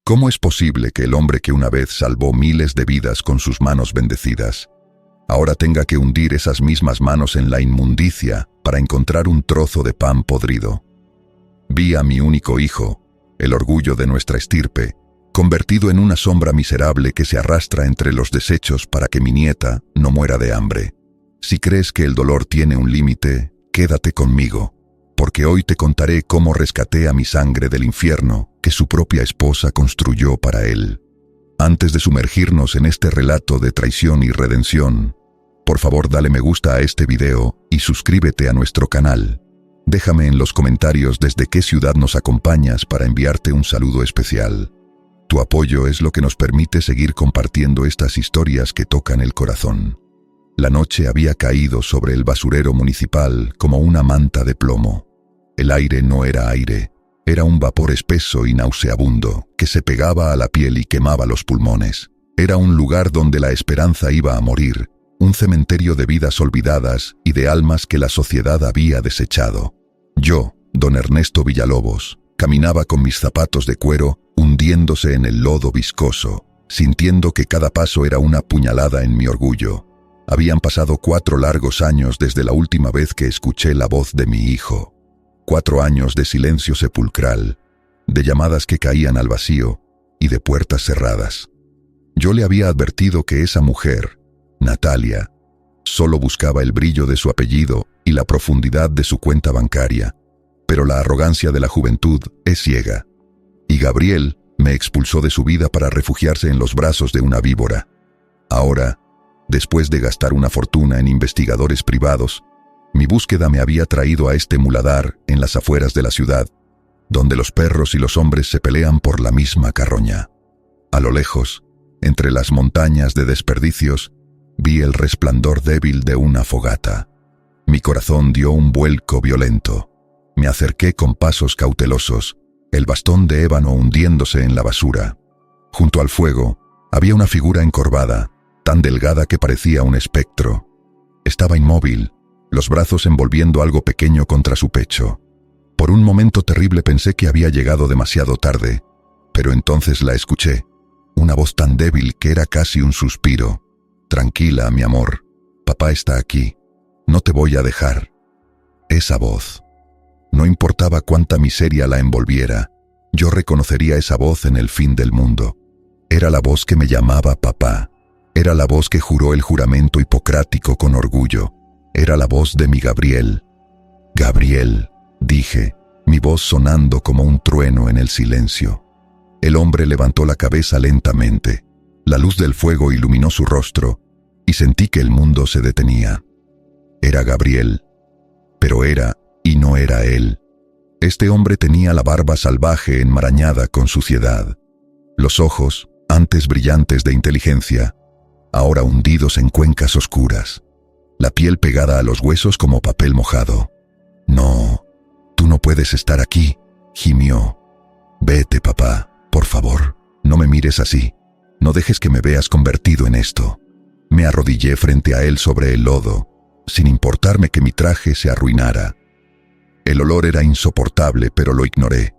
¿Cómo es posible que el hombre que una vez salvó miles de vidas con sus manos bendecidas, ahora tenga que hundir esas mismas manos en la inmundicia para encontrar un trozo de pan podrido? Vi a mi único hijo, el orgullo de nuestra estirpe, convertido en una sombra miserable que se arrastra entre los desechos para que mi nieta no muera de hambre. Si crees que el dolor tiene un límite, quédate conmigo, porque hoy te contaré cómo rescaté a mi sangre del infierno que su propia esposa construyó para él. Antes de sumergirnos en este relato de traición y redención, por favor dale me gusta a este video y suscríbete a nuestro canal. Déjame en los comentarios desde qué ciudad nos acompañas para enviarte un saludo especial. Tu apoyo es lo que nos permite seguir compartiendo estas historias que tocan el corazón. La noche había caído sobre el basurero municipal como una manta de plomo. El aire no era aire, era un vapor espeso y nauseabundo que se pegaba a la piel y quemaba los pulmones. Era un lugar donde la esperanza iba a morir, un cementerio de vidas olvidadas y de almas que la sociedad había desechado. Yo, don Ernesto Villalobos, caminaba con mis zapatos de cuero hundiéndose en el lodo viscoso, sintiendo que cada paso era una puñalada en mi orgullo. Habían pasado 4 largos años desde la última vez que escuché la voz de mi hijo. 4 años de silencio sepulcral, de llamadas que caían al vacío y de puertas cerradas. Yo le había advertido que esa mujer, Natalia, solo buscaba el brillo de su apellido y la profundidad de su cuenta bancaria, pero la arrogancia de la juventud es ciega. Y Gabriel me expulsó de su vida para refugiarse en los brazos de una víbora. Ahora, después de gastar una fortuna en investigadores privados, mi búsqueda me había traído a este muladar en las afueras de la ciudad, donde los perros y los hombres se pelean por la misma carroña. A lo lejos, entre las montañas de desperdicios, vi el resplandor débil de una fogata. Mi corazón dio un vuelco violento. Me acerqué con pasos cautelosos, el bastón de ébano hundiéndose en la basura. Junto al fuego, había una figura encorvada, tan delgada que parecía un espectro. Estaba inmóvil, los brazos envolviendo algo pequeño contra su pecho. Por un momento terrible pensé que había llegado demasiado tarde, pero entonces la escuché, una voz tan débil que era casi un suspiro. «Tranquila, mi amor, papá está aquí, no te voy a dejar». Esa voz. No importaba cuánta miseria la envolviera, yo reconocería esa voz en el fin del mundo. Era la voz que me llamaba papá. Era la voz que juró el juramento hipocrático con orgullo. Era la voz de mi Gabriel. «Gabriel», dije, mi voz sonando como un trueno en el silencio. El hombre levantó la cabeza lentamente. La luz del fuego iluminó su rostro y sentí que el mundo se detenía. Era Gabriel, pero era y no era él. Este hombre tenía la barba salvaje enmarañada con suciedad. Los ojos, antes brillantes de inteligencia, ahora hundidos en cuencas oscuras. La piel pegada a los huesos como papel mojado. «No, tú no puedes estar aquí», gimió. «Vete, papá, por favor, no me mires así. No dejes que me veas convertido en esto». Me arrodillé frente a él sobre el lodo, sin importarme que mi traje se arruinara. El olor era insoportable, pero lo ignoré.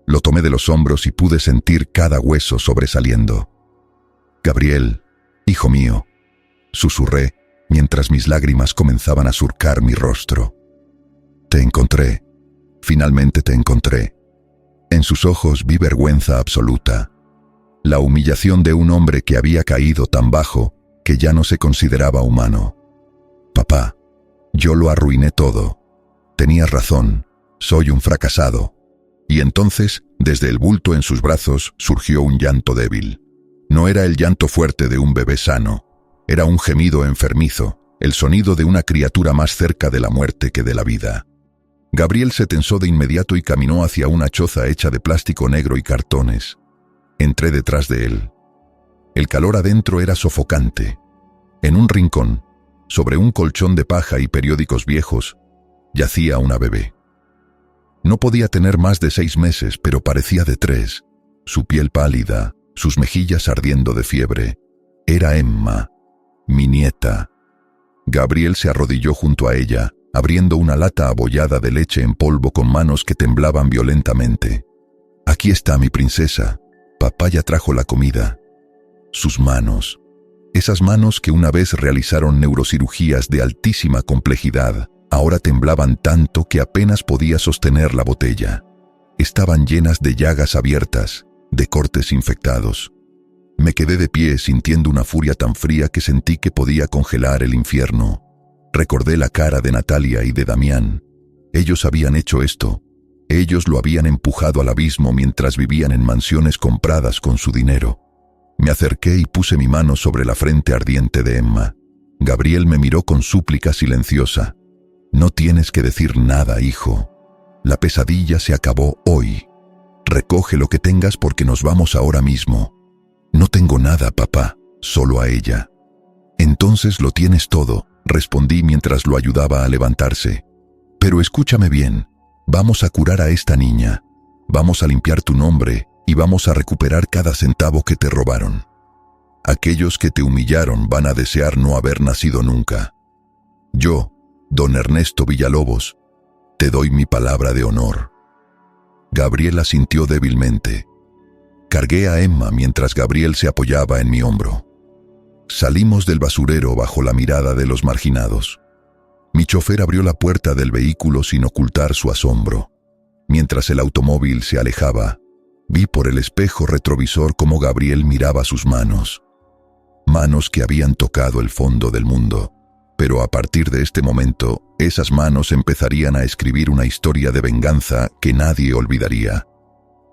Lo tomé de los hombros y pude sentir cada hueso sobresaliendo. «Gabriel, hijo mío», susurré, mientras mis lágrimas comenzaban a surcar mi rostro. «Te encontré. Finalmente te encontré». En sus ojos vi vergüenza absoluta. La humillación de un hombre que había caído tan bajo que ya no se consideraba humano. «Papá, yo lo arruiné todo. Tenías razón, soy un fracasado». Y entonces, desde el bulto en sus brazos, surgió un llanto débil. No era el llanto fuerte de un bebé sano. Era un gemido enfermizo, el sonido de una criatura más cerca de la muerte que de la vida. Gabriel se tensó de inmediato y caminó hacia una choza hecha de plástico negro y cartones. Entré detrás de él. El calor adentro era sofocante. En un rincón, sobre un colchón de paja y periódicos viejos, yacía una bebé. No podía tener más de 6 meses, pero parecía de 3. Su piel pálida, sus mejillas ardiendo de fiebre. Era Emma, mi nieta. Gabriel se arrodilló junto a ella, abriendo una lata abollada de leche en polvo con manos que temblaban violentamente. «Aquí está mi princesa», Papá ya trajo la comida. Sus manos. Esas manos que una vez realizaron neurocirugías de altísima complejidad, ahora temblaban tanto que apenas podía sostener la botella. Estaban llenas de llagas abiertas, de cortes infectados. Me quedé de pie sintiendo una furia tan fría que sentí que podía congelar el infierno. Recordé la cara de Natalia y de Damián. Ellos habían hecho esto. Ellos lo habían empujado al abismo mientras vivían en mansiones compradas con su dinero. Me acerqué y puse mi mano sobre la frente ardiente de Emma. Gabriel me miró con súplica silenciosa. «No tienes que decir nada, hijo. La pesadilla se acabó hoy. Recoge lo que tengas porque nos vamos ahora mismo». «No tengo nada, papá, solo a ella». «Entonces lo tienes todo», respondí mientras lo ayudaba a levantarse. «Pero escúchame bien, vamos a curar a esta niña. Vamos a limpiar tu nombre y vamos a recuperar cada centavo que te robaron. Aquellos que te humillaron van a desear no haber nacido nunca. Yo, don Ernesto Villalobos, te doy mi palabra de honor». Gabriel asintió débilmente. Cargué a Emma mientras Gabriel se apoyaba en mi hombro. Salimos del basurero bajo la mirada de los marginados. Mi chofer abrió la puerta del vehículo sin ocultar su asombro. Mientras el automóvil se alejaba, vi por el espejo retrovisor cómo Gabriel miraba sus manos. Manos que habían tocado el fondo del mundo. Pero a partir de este momento, esas manos empezarían a escribir una historia de venganza que nadie olvidaría.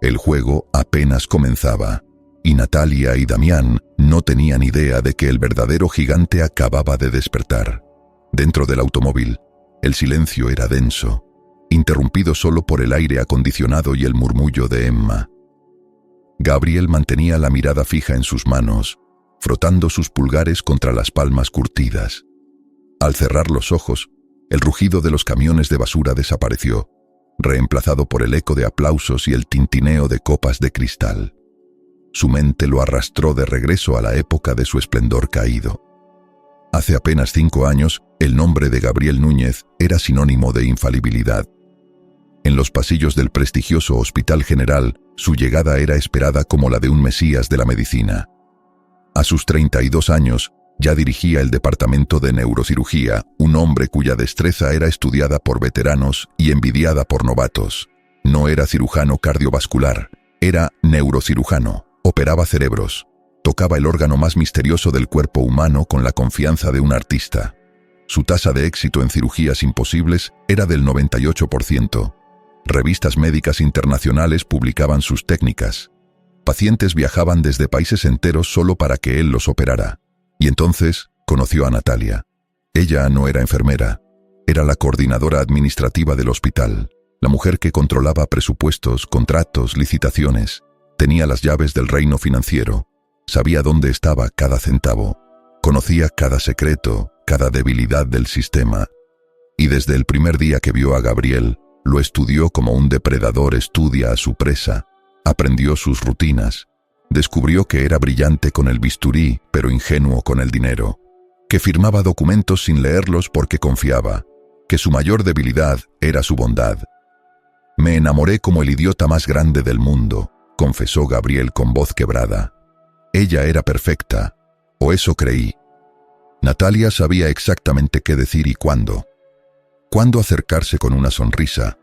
El juego apenas comenzaba, y Natalia y Damián no tenían idea de que el verdadero gigante acababa de despertar. Dentro del automóvil, el silencio era denso, interrumpido solo por el aire acondicionado y el murmullo de Emma. Gabriel mantenía la mirada fija en sus manos, frotando sus pulgares contra las palmas curtidas. Al cerrar los ojos, el rugido de los camiones de basura desapareció, reemplazado por el eco de aplausos y el tintineo de copas de cristal. Su mente lo arrastró de regreso a la época de su esplendor caído. Hace apenas 5 años, el nombre de Gabriel Núñez era sinónimo de infalibilidad. En los pasillos del prestigioso Hospital General, su llegada era esperada como la de un mesías de la medicina. A sus 32 años, ya dirigía el departamento de neurocirugía, un hombre cuya destreza era estudiada por veteranos y envidiada por novatos. No era cirujano cardiovascular, era neurocirujano, operaba cerebros, tocaba el órgano más misterioso del cuerpo humano con la confianza de un artista. Su tasa de éxito en cirugías imposibles era del 98%. Revistas médicas internacionales publicaban sus técnicas. Pacientes viajaban desde países enteros solo para que él los operara. Y entonces conoció a Natalia. Ella no era enfermera, era la coordinadora administrativa del hospital, la mujer que controlaba presupuestos, contratos, licitaciones, tenía las llaves del reino financiero, sabía dónde estaba cada centavo, conocía cada secreto, cada debilidad del sistema. Y desde el primer día que vio a Gabriel, lo estudió como un depredador estudia a su presa, aprendió sus rutinas. Descubrió que era brillante con el bisturí, pero ingenuo con el dinero, que firmaba documentos sin leerlos porque confiaba, que su mayor debilidad era su bondad. «Me enamoré como el idiota más grande del mundo», confesó Gabriel con voz quebrada. Ella era perfecta, o eso creí. Natalia sabía exactamente qué decir y cuándo. Cuándo acercarse con una sonrisa,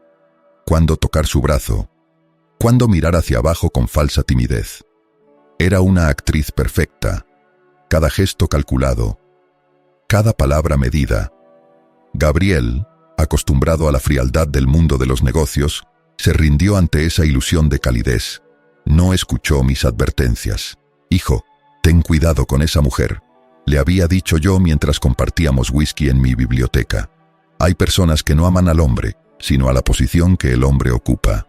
cuándo tocar su brazo, cuándo mirar hacia abajo con falsa timidez. Era una actriz perfecta, cada gesto calculado, cada palabra medida. Gabriel, acostumbrado a la frialdad del mundo de los negocios, se rindió ante esa ilusión de calidez. No escuchó mis advertencias. «Hijo, ten cuidado con esa mujer», le había dicho yo mientras compartíamos whisky en mi biblioteca. «Hay personas que no aman al hombre, sino a la posición que el hombre ocupa».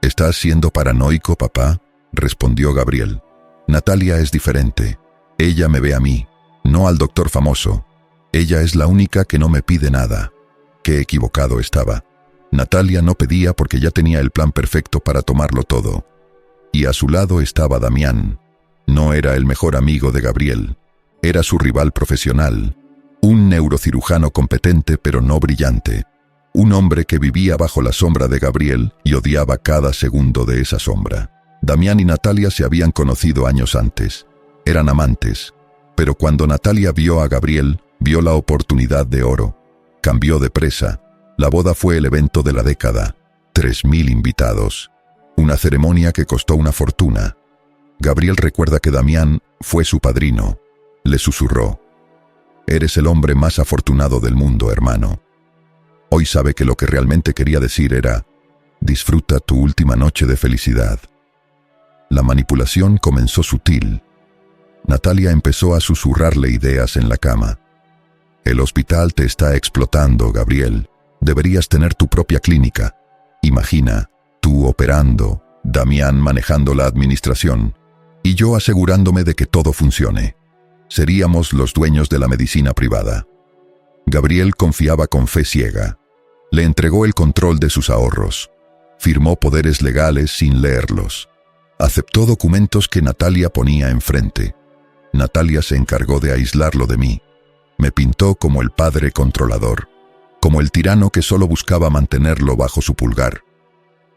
«¿Estás siendo paranoico, papá?», respondió Gabriel. «Natalia es diferente. Ella me ve a mí, no al doctor famoso. Ella es la única que no me pide nada». Qué equivocado estaba. Natalia no pedía porque ya tenía el plan perfecto para tomarlo todo. Y a su lado estaba Damián. No era el mejor amigo de Gabriel. Era su rival profesional. Un neurocirujano competente pero no brillante. Un hombre que vivía bajo la sombra de Gabriel y odiaba cada segundo de esa sombra. Damián y Natalia se habían conocido años antes. Eran amantes. Pero cuando Natalia vio a Gabriel, vio la oportunidad de oro. Cambió de presa. La boda fue el evento de la década. 3.000 invitados. Una ceremonia que costó una fortuna. Gabriel recuerda que Damián fue su padrino. Le susurró: «Eres el hombre más afortunado del mundo, hermano». Hoy sabe que lo que realmente quería decir era: «Disfruta tu última noche de felicidad». La manipulación comenzó sutil. Natalia empezó a susurrarle ideas en la cama. «El hospital te está explotando, Gabriel. Deberías tener tu propia clínica. Imagina, tú operando, Damián manejando la administración, y yo asegurándome de que todo funcione. Seríamos los dueños de la medicina privada». Gabriel confiaba con fe ciega. Le entregó el control de sus ahorros. Firmó poderes legales sin leerlos. Aceptó documentos que Natalia ponía enfrente. Natalia se encargó de aislarlo de mí. Me pintó como el padre controlador, como el tirano que solo buscaba mantenerlo bajo su pulgar.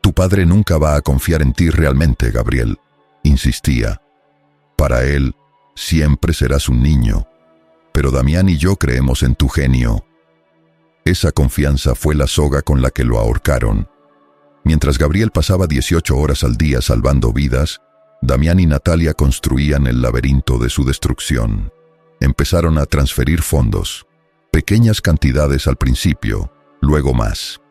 «Tu padre nunca va a confiar en ti realmente, Gabriel», insistía. «Para él, siempre serás un niño. Pero Damián y yo creemos en tu genio». Esa confianza fue la soga con la que lo ahorcaron. Mientras Gabriel pasaba 18 horas al día salvando vidas, Damián y Natalia construían el laberinto de su destrucción. Empezaron a transferir fondos. Pequeñas cantidades al principio, luego más.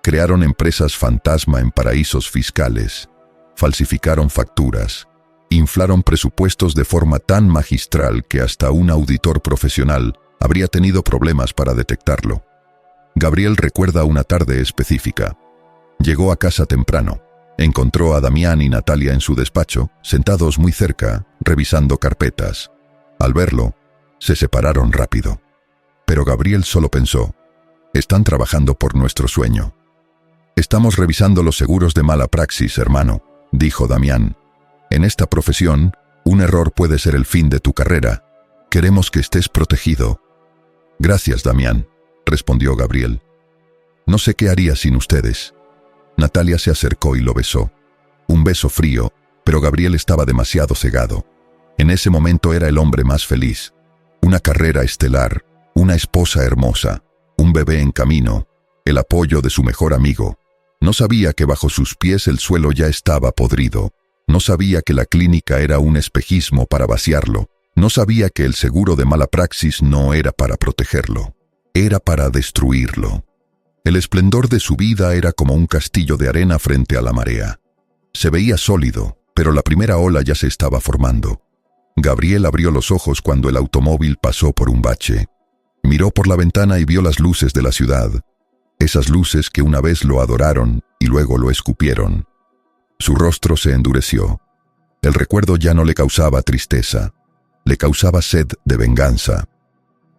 Crearon empresas fantasma en paraísos fiscales. Falsificaron facturas. Inflaron presupuestos de forma tan magistral que hasta un auditor profesional habría tenido problemas para detectarlo. Gabriel recuerda una tarde específica. Llegó a casa temprano. Encontró a Damián y Natalia en su despacho, sentados muy cerca, revisando carpetas. Al verlo, se separaron rápido. Pero Gabriel solo pensó: «Están trabajando por nuestro sueño». «Estamos revisando los seguros de mala praxis, hermano», dijo Damián. «En esta profesión, un error puede ser el fin de tu carrera. Queremos que estés protegido». «Gracias, Damián», respondió Gabriel. «No sé qué haría sin ustedes». Natalia se acercó y lo besó. Un beso frío, pero Gabriel estaba demasiado cegado. En ese momento era el hombre más feliz. Una carrera estelar, una esposa hermosa, un bebé en camino, el apoyo de su mejor amigo. No sabía que bajo sus pies el suelo ya estaba podrido. No sabía que la clínica era un espejismo para vaciarlo. No sabía que el seguro de mala praxis no era para protegerlo. Era para destruirlo. El esplendor de su vida era como un castillo de arena frente a la marea. Se veía sólido, pero la primera ola ya se estaba formando. Gabriel abrió los ojos cuando el automóvil pasó por un bache. Miró por la ventana y vio las luces de la ciudad. Esas luces que una vez lo adoraron y luego lo escupieron. Su rostro se endureció. El recuerdo ya no le causaba tristeza. Le causaba sed de venganza.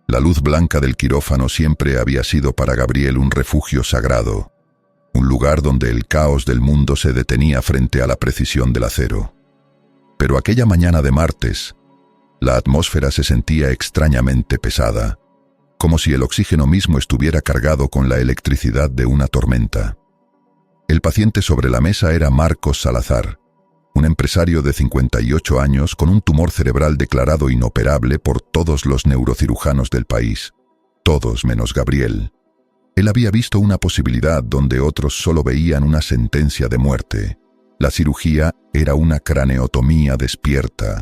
La luz blanca del quirófano siempre había sido para Gabriel un refugio sagrado, un lugar donde el caos del mundo se detenía frente a la precisión del acero. Pero aquella mañana de martes, la atmósfera se sentía extrañamente pesada, como si el oxígeno mismo estuviera cargado con la electricidad de una tormenta. El paciente sobre la mesa era Marcos Salazar, un empresario de 58 años con un tumor cerebral declarado inoperable por todos los neurocirujanos del país, todos menos Gabriel. Él había visto una posibilidad donde otros solo veían una sentencia de muerte. La cirugía era una craneotomía despierta,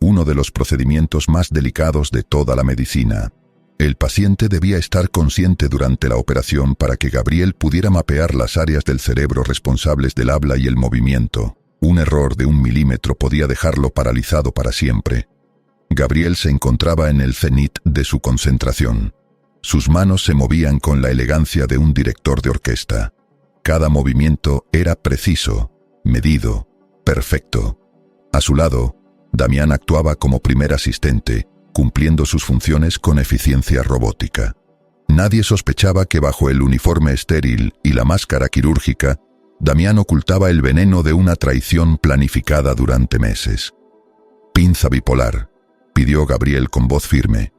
uno de los procedimientos más delicados de toda la medicina. El paciente debía estar consciente durante la operación para que Gabriel pudiera mapear las áreas del cerebro responsables del habla y el movimiento. Un error de 1 milímetro podía dejarlo paralizado para siempre. Gabriel se encontraba en el cenit de su concentración. Sus manos se movían con la elegancia de un director de orquesta. Cada movimiento era preciso, medido, perfecto. A su lado, Damián actuaba como primer asistente, cumpliendo sus funciones con eficiencia robótica. Nadie sospechaba que bajo el uniforme estéril y la máscara quirúrgica, Damián ocultaba el veneno de una traición planificada durante meses. «Pinza bipolar», pidió Gabriel con voz firme.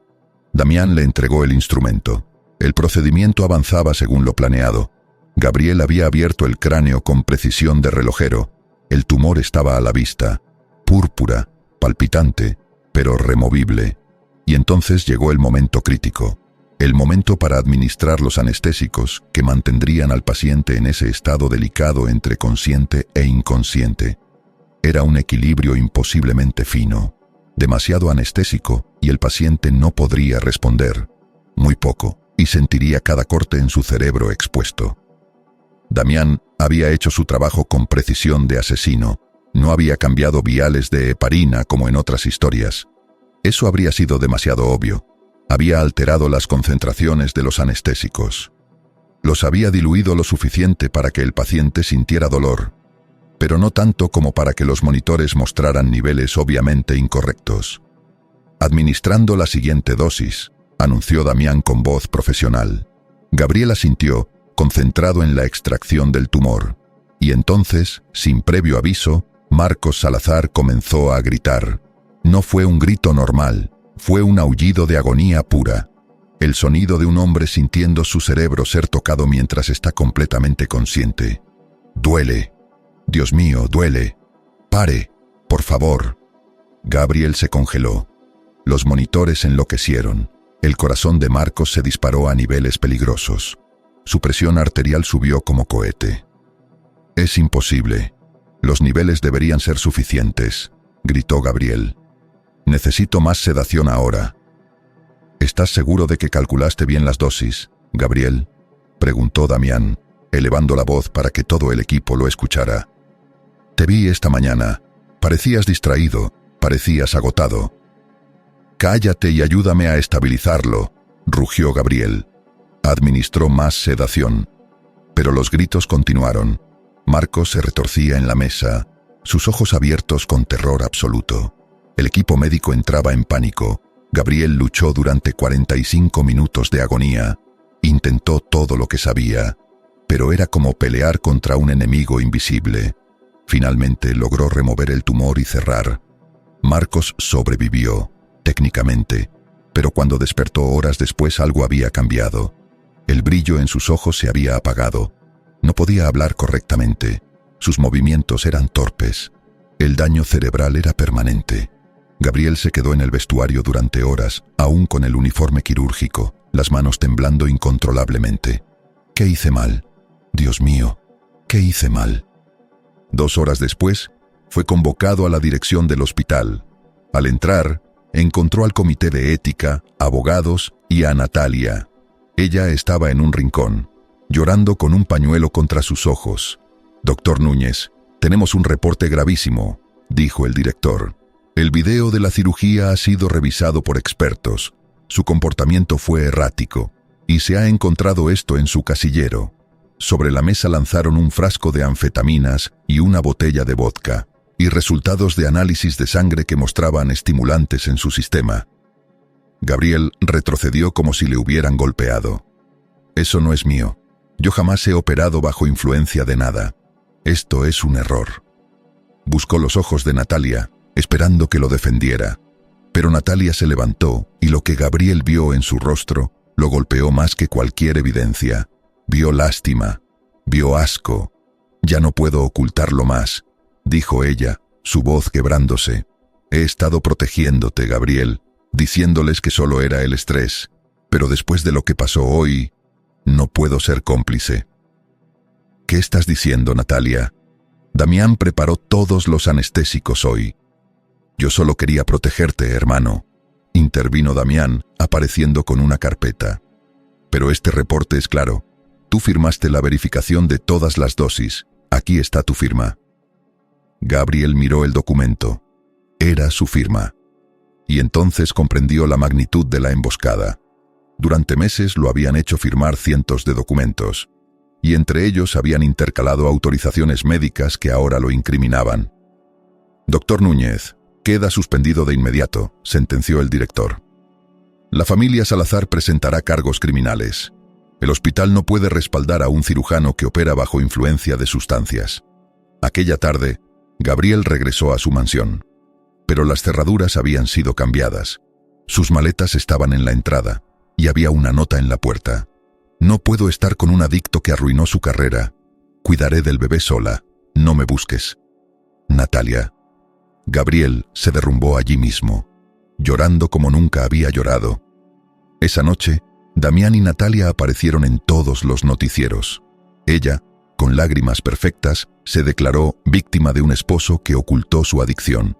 Damián le entregó el instrumento. El procedimiento avanzaba según lo planeado. Gabriel había abierto el cráneo con precisión de relojero. El tumor estaba a la vista, púrpura, palpitante, pero removible. Y entonces llegó el momento crítico, el momento para administrar los anestésicos que mantendrían al paciente en ese estado delicado entre consciente e inconsciente. Era un equilibrio imposiblemente fino, demasiado anestésico y el paciente no podría responder, muy poco, y sentiría cada corte en su cerebro expuesto. Damián había hecho su trabajo con precisión de asesino, no había cambiado viales de heparina como en otras historias. Eso habría sido demasiado obvio. Había alterado las concentraciones de los anestésicos. Los había diluido lo suficiente para que el paciente sintiera dolor, pero no tanto como para que los monitores mostraran niveles obviamente incorrectos. Administrando la siguiente dosis, anunció Damián con voz profesional. Gabriel asintió, concentrado en la extracción del tumor. Y entonces, sin previo aviso, Marcos Salazar comenzó a gritar. No fue un grito normal, fue un aullido de agonía pura. El sonido de un hombre sintiendo su cerebro ser tocado mientras está completamente consciente. «Duele. Dios mío, duele. Pare, por favor». Gabriel se congeló. Los monitores enloquecieron. El corazón de Marcos se disparó a niveles peligrosos. Su presión arterial subió como cohete. «Es imposible. Los niveles deberían ser suficientes», gritó Gabriel. «Necesito más sedación ahora». «¿Estás seguro de que calculaste bien las dosis, Gabriel?», preguntó Damián, elevando la voz para que todo el equipo lo escuchara. «Te vi esta mañana. Parecías distraído, parecías agotado». «Cállate y ayúdame a estabilizarlo», rugió Gabriel. Administró más sedación. Pero los gritos continuaron. Marcos se retorcía en la mesa, sus ojos abiertos con terror absoluto. El equipo médico entraba en pánico. Gabriel luchó durante 45 minutos de agonía. Intentó todo lo que sabía, pero era como pelear contra un enemigo invisible. Finalmente logró remover el tumor y cerrar. Marcos sobrevivió, técnicamente, pero cuando despertó horas después algo había cambiado. El brillo en sus ojos se había apagado. No podía hablar correctamente. Sus movimientos eran torpes. El daño cerebral era permanente. Gabriel se quedó en el vestuario durante horas, aún con el uniforme quirúrgico, las manos temblando incontrolablemente. ¿Qué hice mal? Dios mío, ¿qué hice mal? 2 horas después, fue convocado a la dirección del hospital. Al entrar, encontró al comité de ética, abogados y a Natalia. Ella estaba en un rincón, llorando con un pañuelo contra sus ojos. «Doctor Núñez, tenemos un reporte gravísimo», dijo el director. «El video de la cirugía ha sido revisado por expertos. Su comportamiento fue errático, y se ha encontrado esto en su casillero». Sobre la mesa lanzaron un frasco de anfetaminas y una botella de vodka, y resultados de análisis de sangre que mostraban estimulantes en su sistema. Gabriel retrocedió como si le hubieran golpeado. «Eso no es mío. Yo jamás he operado bajo influencia de nada. Esto es un error». Buscó los ojos de Natalia, esperando que lo defendiera. Pero Natalia se levantó y lo que Gabriel vio en su rostro lo golpeó más que cualquier evidencia. Vio lástima, vio asco. «Ya no puedo ocultarlo más», dijo ella, su voz quebrándose. «He estado protegiéndote, Gabriel, diciéndoles que solo era el estrés, pero después de lo que pasó hoy, no puedo ser cómplice». «¿Qué estás diciendo, Natalia? Damián preparó todos los anestésicos hoy». «Yo solo quería protegerte, hermano», intervino Damián, apareciendo con una carpeta. «Pero este reporte es claro. Tú firmaste la verificación de todas las dosis. Aquí está tu firma». Gabriel miró el documento. Era su firma. Y entonces comprendió la magnitud de la emboscada. Durante meses lo habían hecho firmar cientos de documentos, y entre ellos habían intercalado autorizaciones médicas que ahora lo incriminaban. «Doctor Núñez, queda suspendido de inmediato», sentenció el director. «La familia Salazar presentará cargos criminales. El hospital no puede respaldar a un cirujano que opera bajo influencia de sustancias». Aquella tarde, Gabriel regresó a su mansión, pero las cerraduras habían sido cambiadas. Sus maletas estaban en la entrada, y había una nota en la puerta. «No puedo estar con un adicto que arruinó su carrera. Cuidaré del bebé sola. No me busques». Natalia. Gabriel se derrumbó allí mismo, llorando como nunca había llorado. Esa noche, Damián y Natalia aparecieron en todos los noticieros. Ella, con lágrimas perfectas, se declaró víctima de un esposo que ocultó su adicción.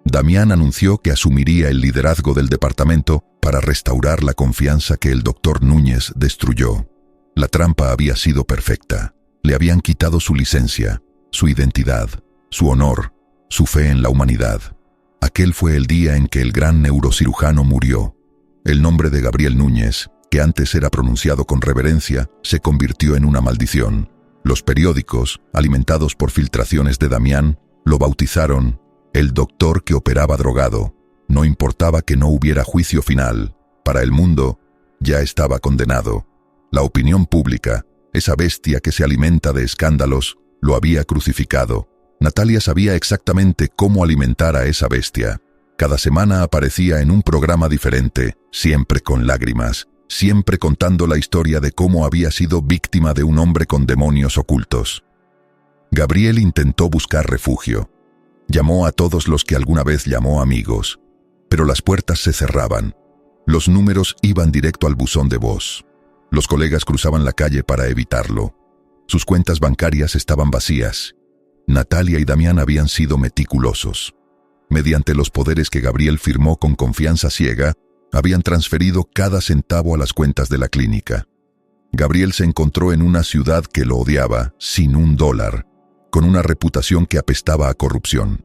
Damián anunció que asumiría el liderazgo del departamento para restaurar la confianza que el doctor Núñez destruyó. La trampa había sido perfecta. Le habían quitado su licencia, su identidad, su honor, su fe en la humanidad. Aquel fue el día en que el gran neurocirujano murió. El nombre de Gabriel Núñez, que antes era pronunciado con reverencia, se convirtió en una maldición. Los periódicos, alimentados por filtraciones de Damián, lo bautizaron el doctor que operaba drogado. No importaba que no hubiera juicio final. Para el mundo, ya estaba condenado. La opinión pública, esa bestia que se alimenta de escándalos, lo había crucificado. Natalia sabía exactamente cómo alimentar a esa bestia. Cada semana aparecía en un programa diferente, siempre con lágrimas, siempre contando la historia de cómo había sido víctima de un hombre con demonios ocultos. Gabriel intentó buscar refugio. Llamó a todos los que alguna vez llamó amigos, pero las puertas se cerraban. Los números iban directo al buzón de voz. Los colegas cruzaban la calle para evitarlo. Sus cuentas bancarias estaban vacías. Natalia y Damián habían sido meticulosos. Mediante los poderes que Gabriel firmó con confianza ciega, habían transferido cada centavo a las cuentas de la clínica. Gabriel se encontró en una ciudad que lo odiaba, sin $1, con una reputación que apestaba a corrupción.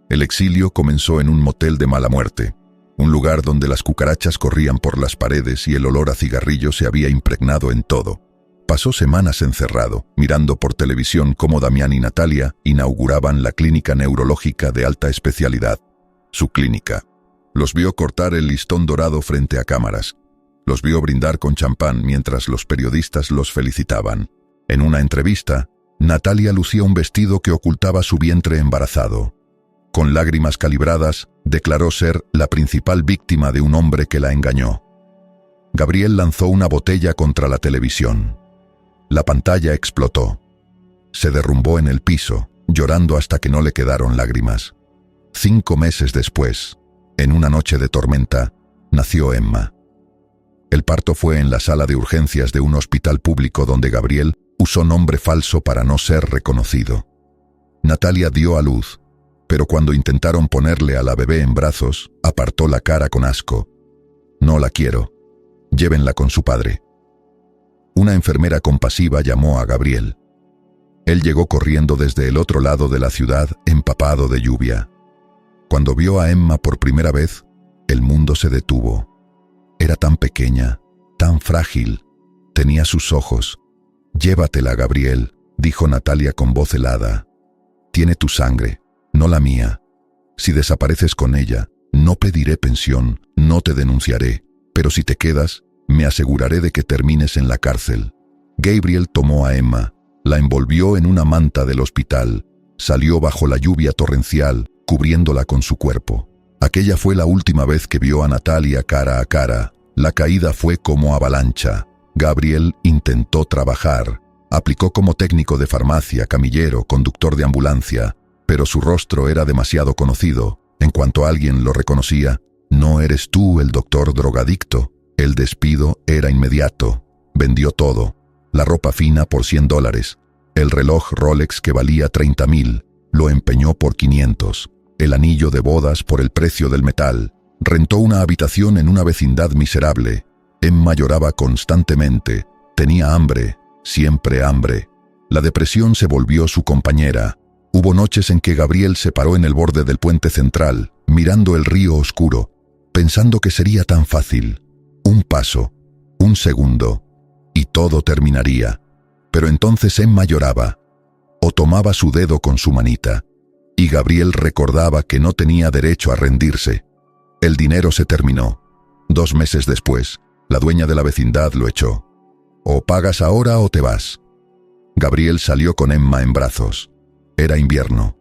El exilio comenzó en un motel de mala muerte, un lugar donde las cucarachas corrían por las paredes y el olor a cigarrillo se había impregnado en todo. Pasó semanas encerrado, mirando por televisión cómo Damián y Natalia inauguraban la clínica neurológica de alta especialidad. Su clínica. Los vio cortar el listón dorado frente a cámaras. Los vio brindar con champán mientras los periodistas los felicitaban. En una entrevista, Natalia lucía un vestido que ocultaba su vientre embarazado. Con lágrimas calibradas, declaró ser la principal víctima de un hombre que la engañó. Gabriel lanzó una botella contra la televisión. La pantalla explotó. Se derrumbó en el piso, llorando hasta que no le quedaron lágrimas. 5 meses después, en una noche de tormenta, nació Emma. El parto fue en la sala de urgencias de un hospital público donde Gabriel usó nombre falso para no ser reconocido. Natalia dio a luz, pero cuando intentaron ponerle a la bebé en brazos, apartó la cara con asco. «No la quiero. Llévenla con su padre». Una enfermera compasiva llamó a Gabriel. Él llegó corriendo desde el otro lado de la ciudad, empapado de lluvia. Cuando vio a Emma por primera vez, el mundo se detuvo. Era tan pequeña, tan frágil. Tenía sus ojos. «Llévatela, Gabriel», dijo Natalia con voz helada. «Tiene tu sangre, no la mía. Si desapareces con ella, no pediré pensión, no te denunciaré, pero si te quedas, me aseguraré de que termines en la cárcel». Gabriel tomó a Emma, la envolvió en una manta del hospital, salió bajo la lluvia torrencial, cubriéndola con su cuerpo. Aquella fue la última vez que vio a Natalia cara a cara. La caída fue como avalancha. Gabriel intentó trabajar. Aplicó como técnico de farmacia, camillero, conductor de ambulancia, pero su rostro era demasiado conocido. En cuanto alguien lo reconocía, «No eres tú el doctor drogadicto». El despido era inmediato. Vendió todo. La ropa fina por $100. El reloj Rolex que valía 30,000. Lo empeñó por 500. El anillo de bodas por el precio del metal. Rentó una habitación en una vecindad miserable. Emma lloraba constantemente. Tenía hambre, siempre hambre. La depresión se volvió su compañera. Hubo noches en que Gabriel se paró en el borde del puente central, mirando el río oscuro, pensando que sería tan fácil. Un paso, un segundo, y todo terminaría. Pero entonces Emma lloraba, o tomaba su dedo con su manita, y Gabriel recordaba que no tenía derecho a rendirse. El dinero se terminó. 2 meses después, la dueña de la vecindad lo echó. «O pagas ahora o te vas». Gabriel salió con Emma en brazos. Era invierno.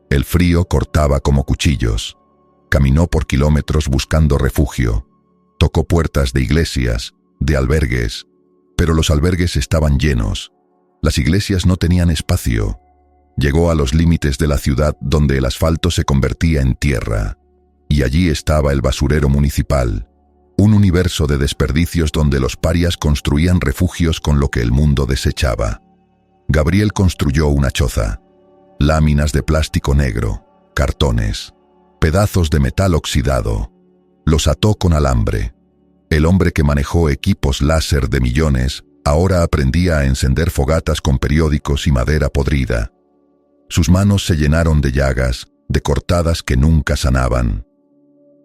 El frío cortaba como cuchillos. Caminó por kilómetros buscando refugio. Tocó puertas de iglesias, de albergues, pero los albergues estaban llenos. Las iglesias no tenían espacio. Llegó a los límites de la ciudad donde el asfalto se convertía en tierra. Y allí estaba el basurero municipal, un universo de desperdicios donde los parias construían refugios con lo que el mundo desechaba. Gabriel construyó una choza. Láminas de plástico negro, cartones, pedazos de metal oxidado. Los ató con alambre. El hombre que manejó equipos láser de millones ahora aprendía a encender fogatas con periódicos y madera podrida. Sus manos se llenaron de llagas, de cortadas que nunca sanaban.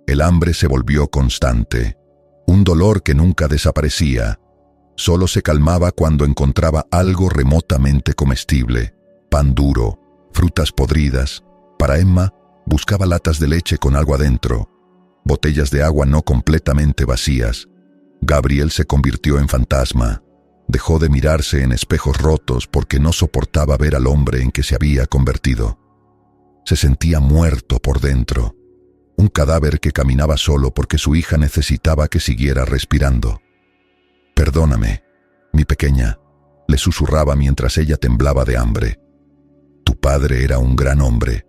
El hambre se volvió constante, un dolor que nunca desaparecía. Solo se calmaba cuando encontraba algo remotamente comestible, pan duro, frutas podridas. Para Emma, buscaba latas de leche con algo adentro, botellas de agua no completamente vacías. Gabriel se convirtió en fantasma. Dejó de mirarse en espejos rotos porque no soportaba ver al hombre en que se había convertido. Se sentía muerto por dentro, un cadáver que caminaba solo porque su hija necesitaba que siguiera respirando. «Perdóname, mi pequeña», le susurraba mientras ella temblaba de hambre. «Tu padre era un gran hombre,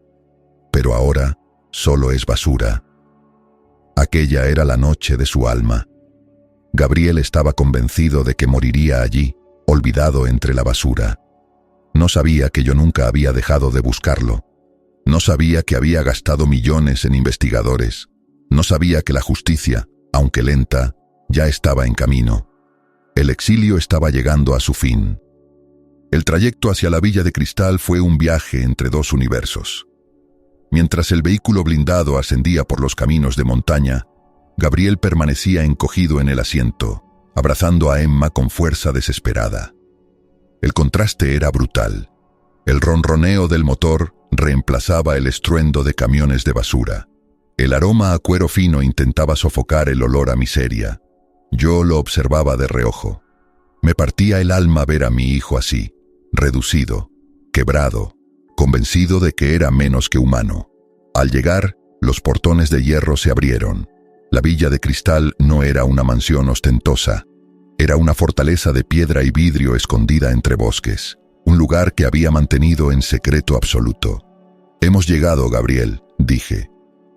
pero ahora solo es basura». Aquella era la noche de su alma. Gabriel estaba convencido de que moriría allí, olvidado entre la basura. No sabía que yo nunca había dejado de buscarlo. No sabía que había gastado millones en investigadores. No sabía que la justicia, aunque lenta, ya estaba en camino. El exilio estaba llegando a su fin. El trayecto hacia la Villa de Cristal fue un viaje entre dos universos. Mientras el vehículo blindado ascendía por los caminos de montaña, Gabriel permanecía encogido en el asiento, abrazando a Emma con fuerza desesperada. El contraste era brutal. El ronroneo del motor reemplazaba el estruendo de camiones de basura. El aroma a cuero fino intentaba sofocar el olor a miseria. Yo lo observaba de reojo. Me partía el alma ver a mi hijo así, reducido, quebrado, convencido de que era menos que humano. Al llegar, los portones de hierro se abrieron. La Villa de Cristal no era una mansión ostentosa. Era una fortaleza de piedra y vidrio escondida entre bosques. Un lugar que había mantenido en secreto absoluto. «Hemos llegado, Gabriel», dije.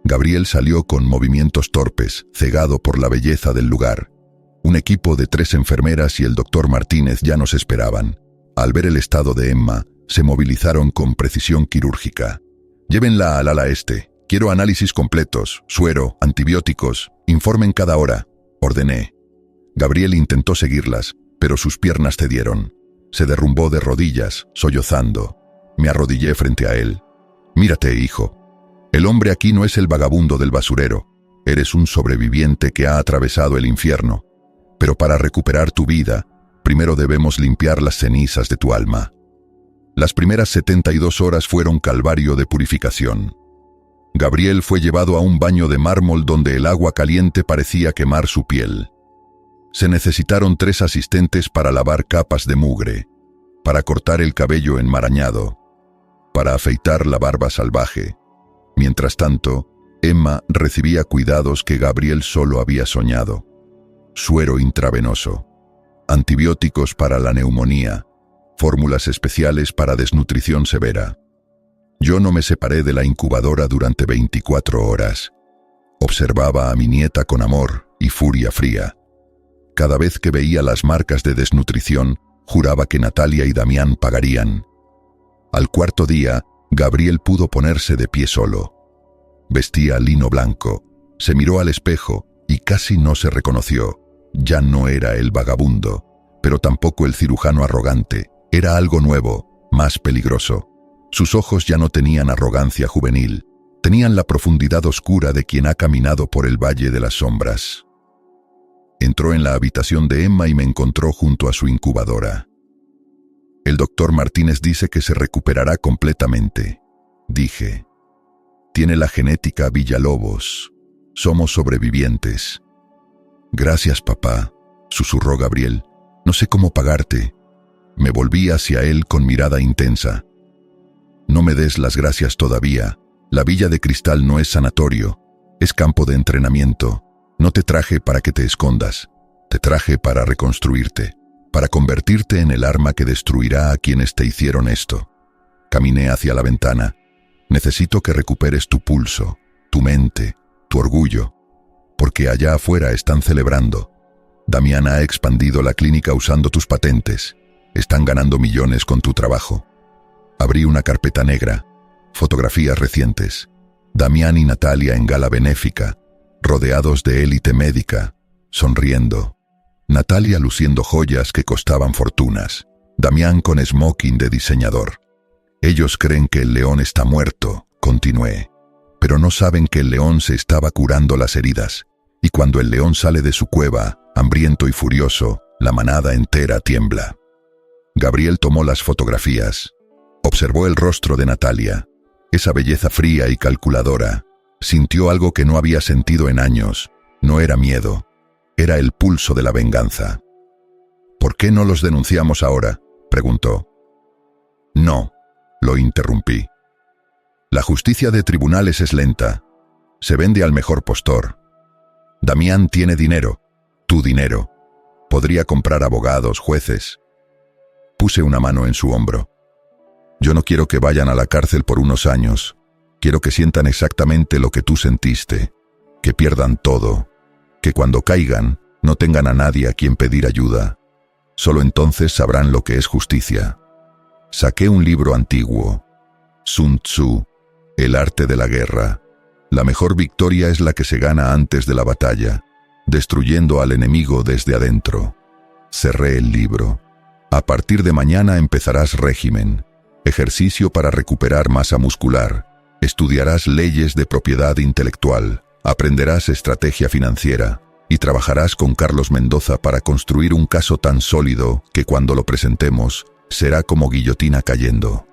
Gabriel salió con movimientos torpes, cegado por la belleza del lugar. Un equipo de 3 enfermeras y el doctor Martínez ya nos esperaban. Al ver el estado de Emma, se movilizaron con precisión quirúrgica. «Llévenla al ala este. Quiero análisis completos, suero, antibióticos. Informen cada hora», ordené. Gabriel intentó seguirlas, pero sus piernas cedieron. Se derrumbó de rodillas, sollozando. Me arrodillé frente a él. «Mírate, hijo. El hombre aquí no es el vagabundo del basurero. Eres un sobreviviente que ha atravesado el infierno. Pero para recuperar tu vida, primero debemos limpiar las cenizas de tu alma». Las primeras 72 horas fueron calvario de purificación. Gabriel fue llevado a un baño de mármol donde el agua caliente parecía quemar su piel. Se necesitaron 3 asistentes para lavar capas de mugre, para cortar el cabello enmarañado, para afeitar la barba salvaje. Mientras tanto, Emma recibía cuidados que Gabriel solo había soñado. Suero intravenoso, antibióticos para la neumonía, fórmulas especiales para desnutrición severa. Yo no me separé de la incubadora durante 24 horas. Observaba a mi nieta con amor y furia fría. Cada vez que veía las marcas de desnutrición, juraba que Natalia y Damián pagarían. Al 4.º día, Gabriel pudo ponerse de pie solo. Vestía lino blanco, se miró al espejo y casi no se reconoció. Ya no era el vagabundo, pero tampoco el cirujano arrogante. Era algo nuevo, más peligroso. Sus ojos ya no tenían arrogancia juvenil, tenían la profundidad oscura de quien ha caminado por el valle de las sombras. Entró en la habitación de Emma y me encontró junto a su incubadora. «El doctor Martínez dice que se recuperará completamente», dije. «Tiene la genética Villalobos. Somos sobrevivientes». «Gracias, papá», susurró Gabriel. «No sé cómo pagarte». Me volví hacia él con mirada intensa. «No me des las gracias todavía. La Villa de Cristal no es sanatorio, es campo de entrenamiento. No te traje para que te escondas, te traje para reconstruirte, para convertirte en el arma que destruirá a quienes te hicieron esto». Caminé hacia la ventana. Necesito que recuperes tu pulso, tu mente, tu orgullo, porque allá afuera están celebrando. Damián ha expandido la clínica usando tus patentes. Están ganando millones con tu trabajo. Abrí una carpeta negra, fotografías recientes. Damián y Natalia en gala benéfica, rodeados de élite médica, sonriendo. Natalia luciendo joyas que costaban fortunas. Damián con smoking de diseñador. Ellos creen que el león está muerto, continué, pero no saben que el león se estaba curando las heridas, y cuando el león sale de su cueva, hambriento y furioso, la manada entera tiembla. Gabriel tomó las fotografías. Observó el rostro de Natalia, esa belleza fría y calculadora. Sintió algo que no había sentido en años. No era miedo, era el pulso de la venganza. ¿Por qué no los denunciamos ahora?, preguntó. No, lo interrumpí. La justicia de tribunales es lenta. Se vende al mejor postor. Damián tiene dinero, tu dinero. Podría comprar abogados, jueces. Puse una mano en su hombro. Yo no quiero que vayan a la cárcel por unos años. Quiero que sientan exactamente lo que tú sentiste. Que pierdan todo. Que cuando caigan, no tengan a nadie a quien pedir ayuda. Solo entonces sabrán lo que es justicia. Saqué un libro antiguo. Sun Tzu, El arte de la guerra. La mejor victoria es la que se gana antes de la batalla, destruyendo al enemigo desde adentro. Cerré el libro. A partir de mañana empezarás régimen, ejercicio para recuperar masa muscular, estudiarás leyes de propiedad intelectual, aprenderás estrategia financiera y trabajarás con Carlos Mendoza para construir un caso tan sólido que cuando lo presentemos, será como guillotina cayendo.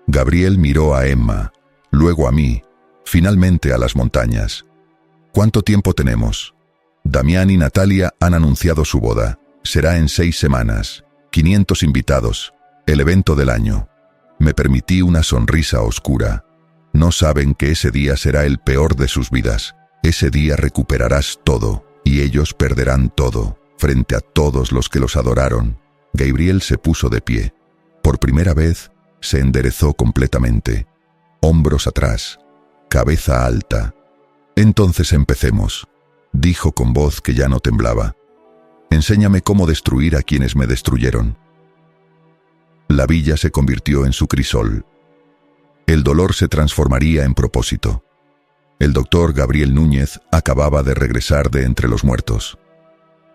Gabriel miró a Emma, luego a mí, finalmente a las montañas. ¿Cuánto tiempo tenemos? Damián y Natalia han anunciado su boda. Será en 6 semanas. 500 invitados. El evento del año. Me permití una sonrisa oscura. No saben que ese día será el peor de sus vidas. Ese día recuperarás todo, y ellos perderán todo, frente a todos los que los adoraron. Gabriel se puso de pie. Por primera vez, se enderezó completamente. Hombros atrás, cabeza alta. Entonces empecemos, dijo con voz que ya no temblaba. Enséñame cómo destruir a quienes me destruyeron. La villa se convirtió en su crisol. El dolor se transformaría en propósito. El doctor Gabriel Núñez acababa de regresar de entre los muertos.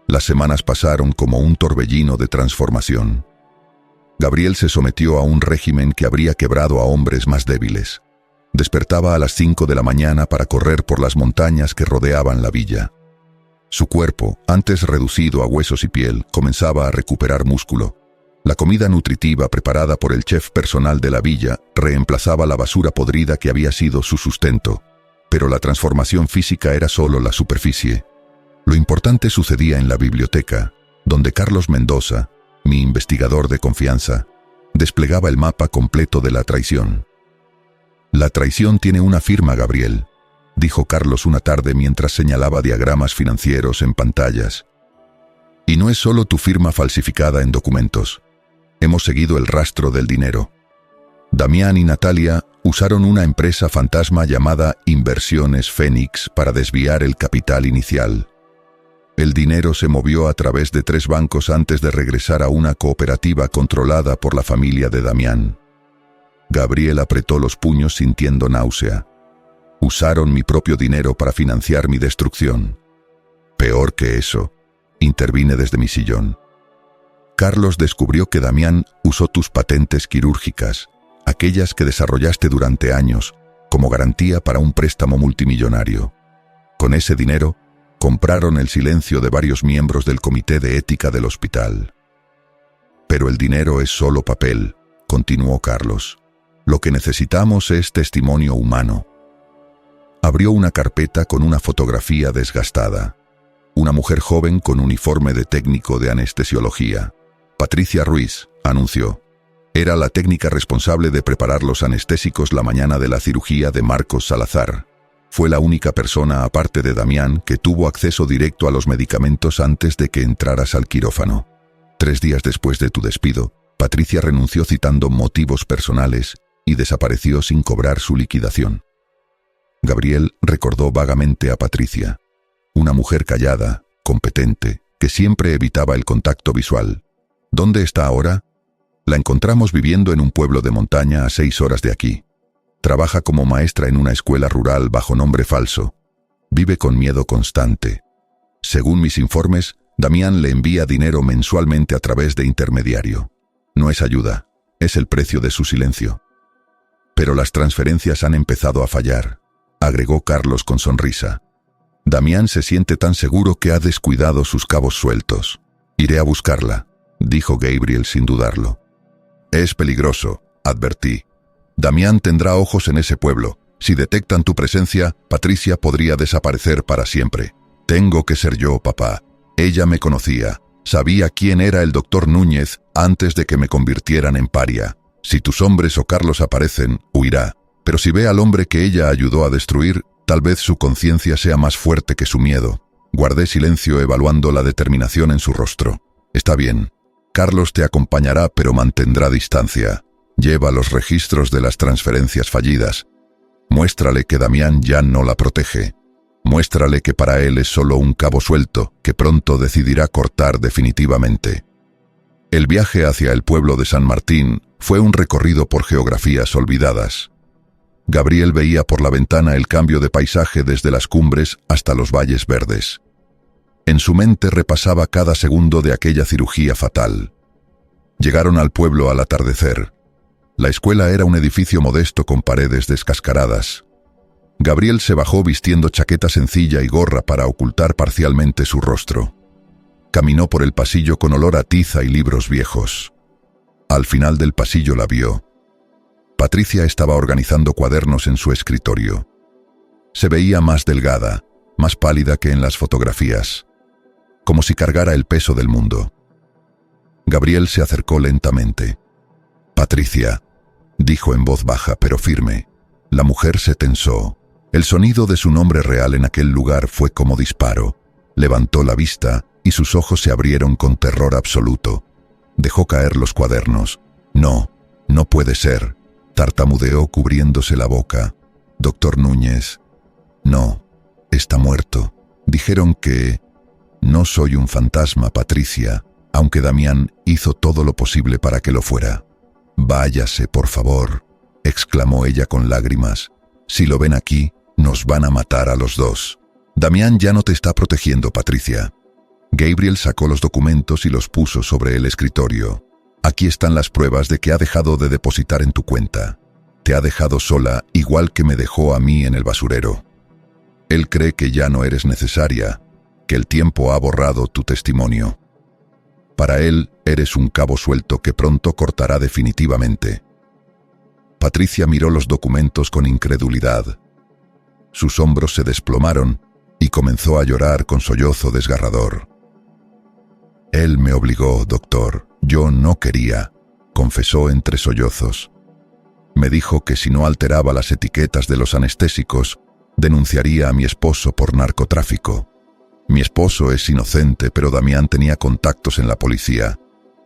Las semanas pasaron como un torbellino de transformación. Gabriel se sometió a un régimen que habría quebrado a hombres más débiles. Despertaba a las 5 de la mañana para correr por las montañas que rodeaban la villa. Su cuerpo, antes reducido a huesos y piel, comenzaba a recuperar músculo. La comida nutritiva preparada por el chef personal de la villa reemplazaba la basura podrida que había sido su sustento. Pero la transformación física era solo la superficie. Lo importante sucedía en la biblioteca, donde Carlos Mendoza, mi investigador de confianza, desplegaba el mapa completo de la traición. La traición tiene una firma, Gabriel, dijo Carlos una tarde mientras señalaba diagramas financieros en pantallas. Y no es solo tu firma falsificada en documentos. Hemos seguido el rastro del dinero. Damián y Natalia usaron una empresa fantasma llamada Inversiones Fénix para desviar el capital inicial. El dinero se movió a través de 3 bancos antes de regresar a una cooperativa controlada por la familia de Damián. Gabriel apretó los puños sintiendo náusea. Usaron mi propio dinero para financiar mi destrucción. Peor que eso, intervine desde mi sillón. Carlos descubrió que Damián usó tus patentes quirúrgicas, aquellas que desarrollaste durante años, como garantía para un préstamo multimillonario. Con ese dinero, compraron el silencio de varios miembros del comité de ética del hospital. Pero el dinero es solo papel, continuó Carlos. Lo que necesitamos es testimonio humano. Abrió una carpeta con una fotografía desgastada. Una mujer joven con uniforme de técnico de anestesiología. Patricia Ruiz, anunció. Era la técnica responsable de preparar los anestésicos la mañana de la cirugía de Marcos Salazar. Fue la única persona, aparte de Damián, que tuvo acceso directo a los medicamentos antes de que entraras al quirófano. 3 días después de tu despido, Patricia renunció citando motivos personales y desapareció sin cobrar su liquidación. Gabriel recordó vagamente a Patricia, una mujer callada, competente, que siempre evitaba el contacto visual. ¿Dónde está ahora? La encontramos viviendo en un pueblo de montaña a 6 horas de aquí. Trabaja como maestra en una escuela rural bajo nombre falso. Vive con miedo constante. Según mis informes, Damián le envía dinero mensualmente a través de intermediario. No es ayuda, es el precio de su silencio. Pero las transferencias han empezado a fallar, agregó Carlos con sonrisa. Damián se siente tan seguro que ha descuidado sus cabos sueltos. Iré a buscarla, dijo Gabriel sin dudarlo. Es peligroso, advertí. Damián tendrá ojos en ese pueblo. Si detectan tu presencia, Patricia podría desaparecer para siempre. Tengo que ser yo, papá. Ella me conocía. Sabía quién era el doctor Núñez antes de que me convirtieran en paria. Si tus hombres o Carlos aparecen, huirá. Pero si ve al hombre que ella ayudó a destruir, tal vez su conciencia sea más fuerte que su miedo. Guardé silencio evaluando la determinación en su rostro. Está bien. Carlos te acompañará, pero mantendrá distancia. Lleva los registros de las transferencias fallidas. Muéstrale que Damián ya no la protege. Muéstrale que para él es solo un cabo suelto que pronto decidirá cortar definitivamente. El viaje hacia el pueblo de San Martín fue un recorrido por geografías olvidadas. Gabriel veía por la ventana el cambio de paisaje desde las cumbres hasta los valles verdes. En su mente repasaba cada segundo de aquella cirugía fatal. Llegaron al pueblo al atardecer. La escuela era un edificio modesto con paredes descascaradas. Gabriel se bajó vistiendo chaqueta sencilla y gorra para ocultar parcialmente su rostro. Caminó por el pasillo con olor a tiza y libros viejos. Al final del pasillo la vio. Patricia estaba organizando cuadernos en su escritorio. Se veía más delgada, más pálida que en las fotografías, como si cargara el peso del mundo. Gabriel se acercó lentamente. «Patricia», dijo en voz baja pero firme. La mujer se tensó. El sonido de su nombre real en aquel lugar fue como disparo. Levantó la vista y sus ojos se abrieron con terror absoluto. Dejó caer los cuadernos. «No, no puede ser», tartamudeó cubriéndose la boca. «Doctor Núñez». «No, está muerto. Dijeron que...» «No soy un fantasma, Patricia, aunque Damián hizo todo lo posible para que lo fuera». «Váyase, por favor», exclamó ella con lágrimas. «Si lo ven aquí, nos van a matar a los dos. Damián ya no te está protegiendo, Patricia». Gabriel sacó los documentos y los puso sobre el escritorio. «Aquí están las pruebas de que ha dejado de depositar en tu cuenta. Te ha dejado sola, igual que me dejó a mí en el basurero. Él cree que ya no eres necesaria, que el tiempo ha borrado tu testimonio. Para él, eres un cabo suelto que pronto cortará definitivamente». Patricia miró los documentos con incredulidad. Sus hombros se desplomaron y comenzó a llorar con sollozo desgarrador. «Él me obligó, doctor. Yo no quería», confesó entre sollozos. «Me dijo que si no alteraba las etiquetas de los anestésicos, denunciaría a mi esposo por narcotráfico. Mi esposo es inocente, pero Damián tenía contactos en la policía.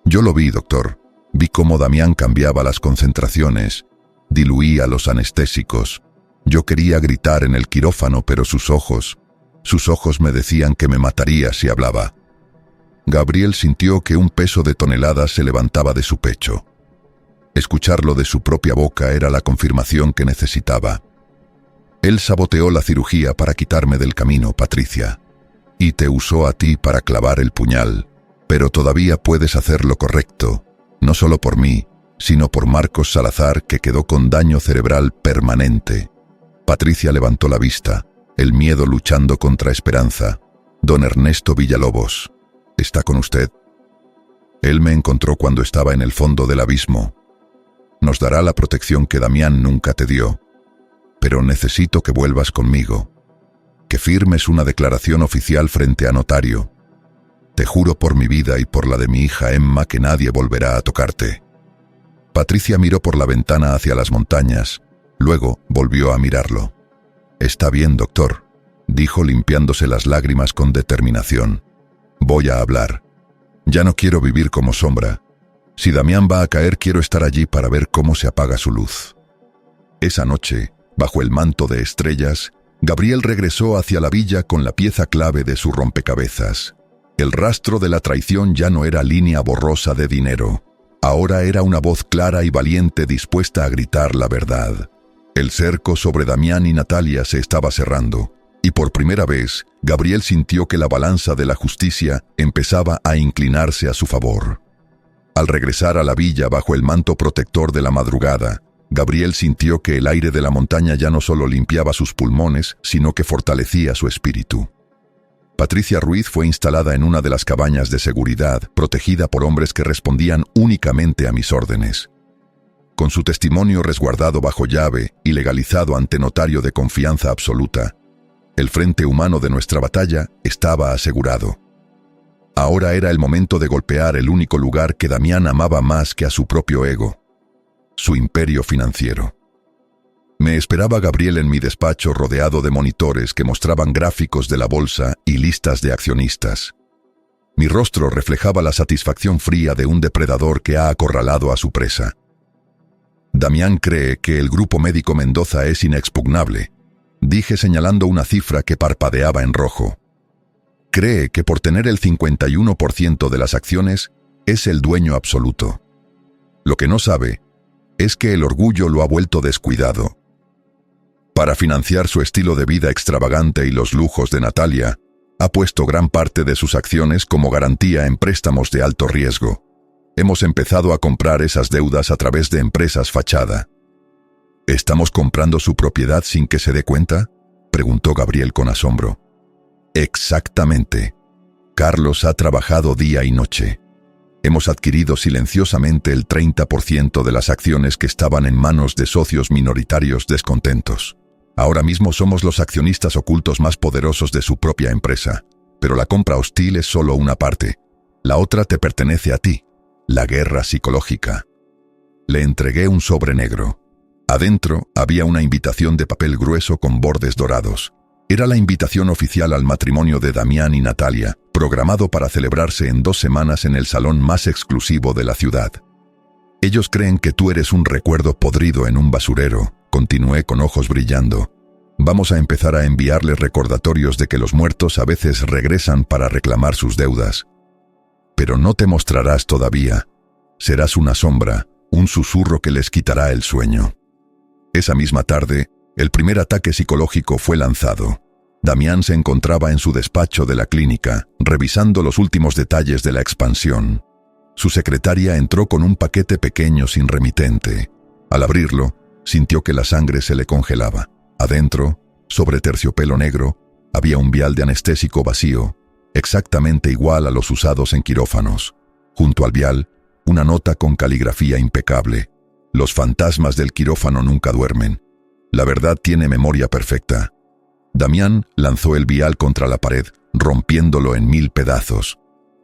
Yo lo vi, doctor. Vi cómo Damián cambiaba las concentraciones, diluía los anestésicos. Yo quería gritar en el quirófano, pero sus ojos me decían que me mataría si hablaba». Gabriel sintió que un peso de toneladas se levantaba de su pecho. Escucharlo de su propia boca era la confirmación que necesitaba. «Él saboteó la cirugía para quitarme del camino, Patricia. Y te usó a ti para clavar el puñal. Pero todavía puedes hacer lo correcto, no solo por mí, sino por Marcos Salazar, que quedó con daño cerebral permanente». Patricia levantó la vista, el miedo luchando contra esperanza. «Don Ernesto Villalobos, ¿está con usted? Él me encontró cuando estaba en el fondo del abismo. Nos dará la protección que Damián nunca te dio. Pero necesito que vuelvas conmigo, que firmes una declaración oficial frente a notario. Te juro por mi vida y por la de mi hija Emma que nadie volverá a tocarte». Patricia miró por la ventana hacia las montañas, luego volvió a mirarlo. «Está bien, doctor», dijo limpiándose las lágrimas con determinación. «Voy a hablar. Ya no quiero vivir como sombra. Si Damián va a caer, quiero estar allí para ver cómo se apaga su luz. Esa noche, bajo el manto de estrellas, Gabriel regresó hacia la villa con la pieza clave de su rompecabezas. El rastro de la traición ya no era línea borrosa de dinero. Ahora era una voz clara y valiente dispuesta a gritar la verdad. El cerco sobre Damián y Natalia se estaba cerrando, y por primera vez, Gabriel sintió que la balanza de la justicia empezaba a inclinarse a su favor. Al regresar a la villa bajo el manto protector de la madrugada, Gabriel sintió que el aire de la montaña ya no solo limpiaba sus pulmones, sino que fortalecía su espíritu. Patricia Ruiz fue instalada en una de las cabañas de seguridad, protegida por hombres que respondían únicamente a mis órdenes. Con su testimonio resguardado bajo llave y legalizado ante notario de confianza absoluta, el frente humano de nuestra batalla estaba asegurado. Ahora era el momento de golpear el único lugar que Damián amaba más que a su propio ego: su imperio financiero. Me esperaba Gabriel en mi despacho rodeado de monitores que mostraban gráficos de la bolsa y listas de accionistas. Mi rostro reflejaba la satisfacción fría de un depredador que ha acorralado a su presa. Damián cree que el Grupo Médico Mendoza es inexpugnable, dije señalando una cifra que parpadeaba en rojo. Cree que por tener el 51% de las acciones es el dueño absoluto. Lo que no sabe es que el orgullo lo ha vuelto descuidado. Para financiar su estilo de vida extravagante y los lujos de Natalia, ha puesto gran parte de sus acciones como garantía en préstamos de alto riesgo. Hemos empezado a comprar esas deudas a través de empresas fachada. ¿Estamos comprando su propiedad sin que se dé cuenta?, preguntó Gabriel con asombro. Exactamente. Carlos ha trabajado día y noche. Hemos adquirido silenciosamente el 30% de las acciones que estaban en manos de socios minoritarios descontentos. Ahora mismo somos los accionistas ocultos más poderosos de su propia empresa, pero la compra hostil es solo una parte. La otra te pertenece a ti, la guerra psicológica. Le entregué un sobre negro. Adentro había una invitación de papel grueso con bordes dorados. Era la invitación oficial al matrimonio de Damián y Natalia, programado para celebrarse en 2 semanas en el salón más exclusivo de la ciudad. Ellos creen que tú eres un recuerdo podrido en un basurero, continué con ojos brillando. Vamos a empezar a enviarles recordatorios de que los muertos a veces regresan para reclamar sus deudas. Pero no te mostrarás todavía. Serás una sombra, un susurro que les quitará el sueño. Esa misma tarde, el primer ataque psicológico fue lanzado. Damián se encontraba en su despacho de la clínica, revisando los últimos detalles de la expansión. Su secretaria entró con un paquete pequeño sin remitente. Al abrirlo, sintió que la sangre se le congelaba. Adentro, sobre terciopelo negro, había un vial de anestésico vacío, exactamente igual a los usados en quirófanos. Junto al vial, una nota con caligrafía impecable. Los fantasmas del quirófano nunca duermen. La verdad tiene memoria perfecta. Damián lanzó el vial contra la pared, rompiéndolo en 1000 pedazos.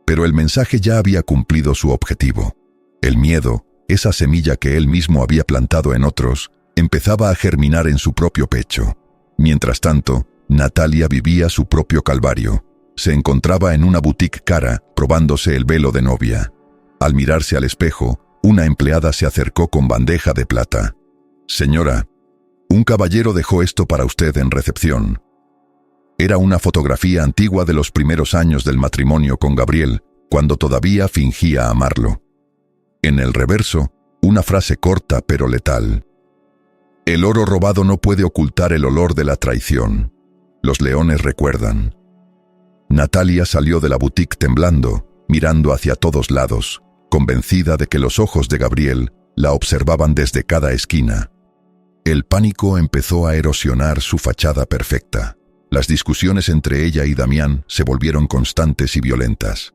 Pero el mensaje ya había cumplido su objetivo. El miedo, esa semilla que él mismo había plantado en otros, empezaba a germinar en su propio pecho. Mientras tanto, Natalia vivía su propio calvario. Se encontraba en una boutique cara, probándose el velo de novia. Al mirarse al espejo, una empleada se acercó con bandeja de plata. «Señora, un caballero dejó esto para usted en recepción». Era una fotografía antigua de los primeros años del matrimonio con Gabriel, cuando todavía fingía amarlo. En el reverso, una frase corta pero letal. «El oro robado no puede ocultar el olor de la traición. Los leones recuerdan». Natalia salió de la boutique temblando, mirando hacia todos lados, convencida de que los ojos de Gabriel la observaban desde cada esquina. El pánico empezó a erosionar su fachada perfecta. Las discusiones entre ella y Damián se volvieron constantes y violentas.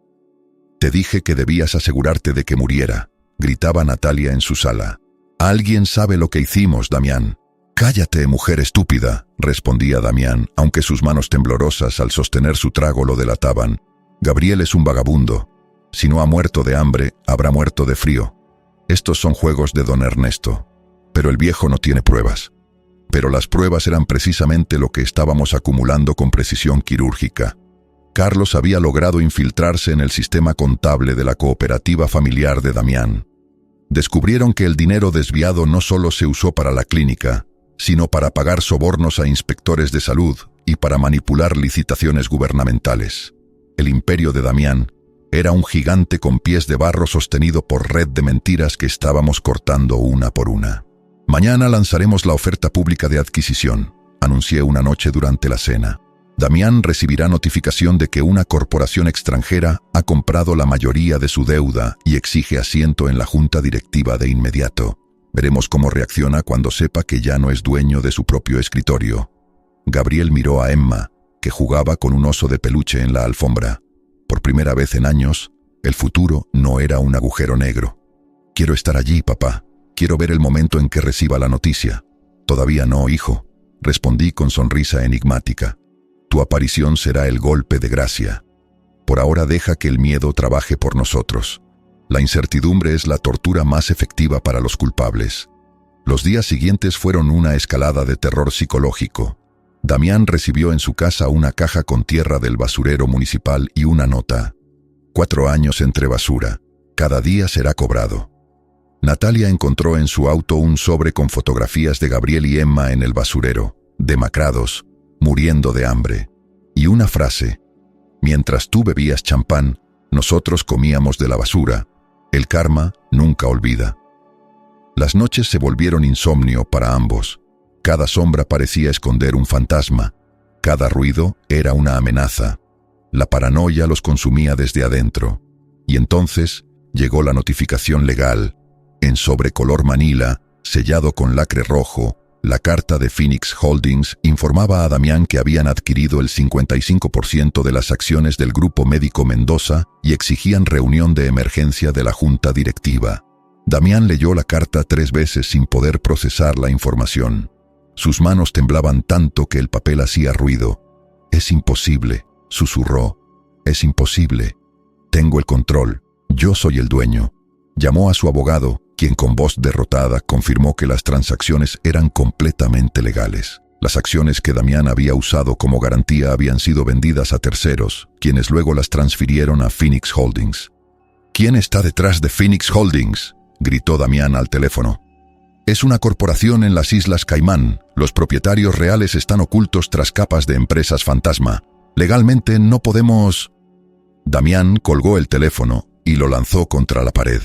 «Te dije que debías asegurarte de que muriera», gritaba Natalia en su sala. «Alguien sabe lo que hicimos, Damián». «Cállate, mujer estúpida», respondía Damián, aunque sus manos temblorosas al sostener su trago lo delataban. «Gabriel es un vagabundo. Si no ha muerto de hambre, habrá muerto de frío. Estos son juegos de don Ernesto. Pero el viejo no tiene pruebas». Pero las pruebas eran precisamente lo que estábamos acumulando con precisión quirúrgica. Carlos había logrado infiltrarse en el sistema contable de la cooperativa familiar de Damián. Descubrieron que el dinero desviado no solo se usó para la clínica, sino para pagar sobornos a inspectores de salud y para manipular licitaciones gubernamentales. El imperio de Damián era un gigante con pies de barro sostenido por red de mentiras que estábamos cortando una por una. «Mañana lanzaremos la oferta pública de adquisición», anuncié una noche durante la cena. «Damián recibirá notificación de que una corporación extranjera ha comprado la mayoría de su deuda y exige asiento en la junta directiva de inmediato. Veremos cómo reacciona cuando sepa que ya no es dueño de su propio escritorio». Gabriel miró a Emma, que jugaba con un oso de peluche en la alfombra. Por primera vez en años, el futuro no era un agujero negro. «Quiero estar allí, papá. Quiero ver el momento en que reciba la noticia». «Todavía no, hijo», respondí con sonrisa enigmática. «Tu aparición será el golpe de gracia. Por ahora deja que el miedo trabaje por nosotros. La incertidumbre es la tortura más efectiva para los culpables». Los días siguientes fueron una escalada de terror psicológico. Damián recibió en su casa una caja con tierra del basurero municipal y una nota. 4 años entre basura. Cada día será cobrado. Natalia encontró en su auto un sobre con fotografías de Gabriel y Emma en el basurero, demacrados, muriendo de hambre. Y una frase: «Mientras tú bebías champán, nosotros comíamos de la basura. El karma nunca olvida». Las noches se volvieron insomnio para ambos. Cada sombra parecía esconder un fantasma. Cada ruido era una amenaza. La paranoia los consumía desde adentro. Y entonces llegó la notificación legal. En sobre color manila, sellado con lacre rojo, la carta de Phoenix Holdings informaba a Damián que habían adquirido el 55% de las acciones del Grupo Médico Mendoza y exigían reunión de emergencia de la junta directiva. Damián leyó la carta 3 veces sin poder procesar la información. Sus manos temblaban tanto que el papel hacía ruido. «Es imposible», susurró. «Es imposible. Tengo el control. Yo soy el dueño». Llamó a su abogado, quien con voz derrotada confirmó que las transacciones eran completamente legales. Las acciones que Damián había usado como garantía habían sido vendidas a terceros, quienes luego las transfirieron a Phoenix Holdings. «¿Quién está detrás de Phoenix Holdings?», gritó Damián al teléfono. «Es una corporación en las Islas Caimán. Los propietarios reales están ocultos tras capas de empresas fantasma. Legalmente no podemos...». Damián colgó el teléfono y lo lanzó contra la pared.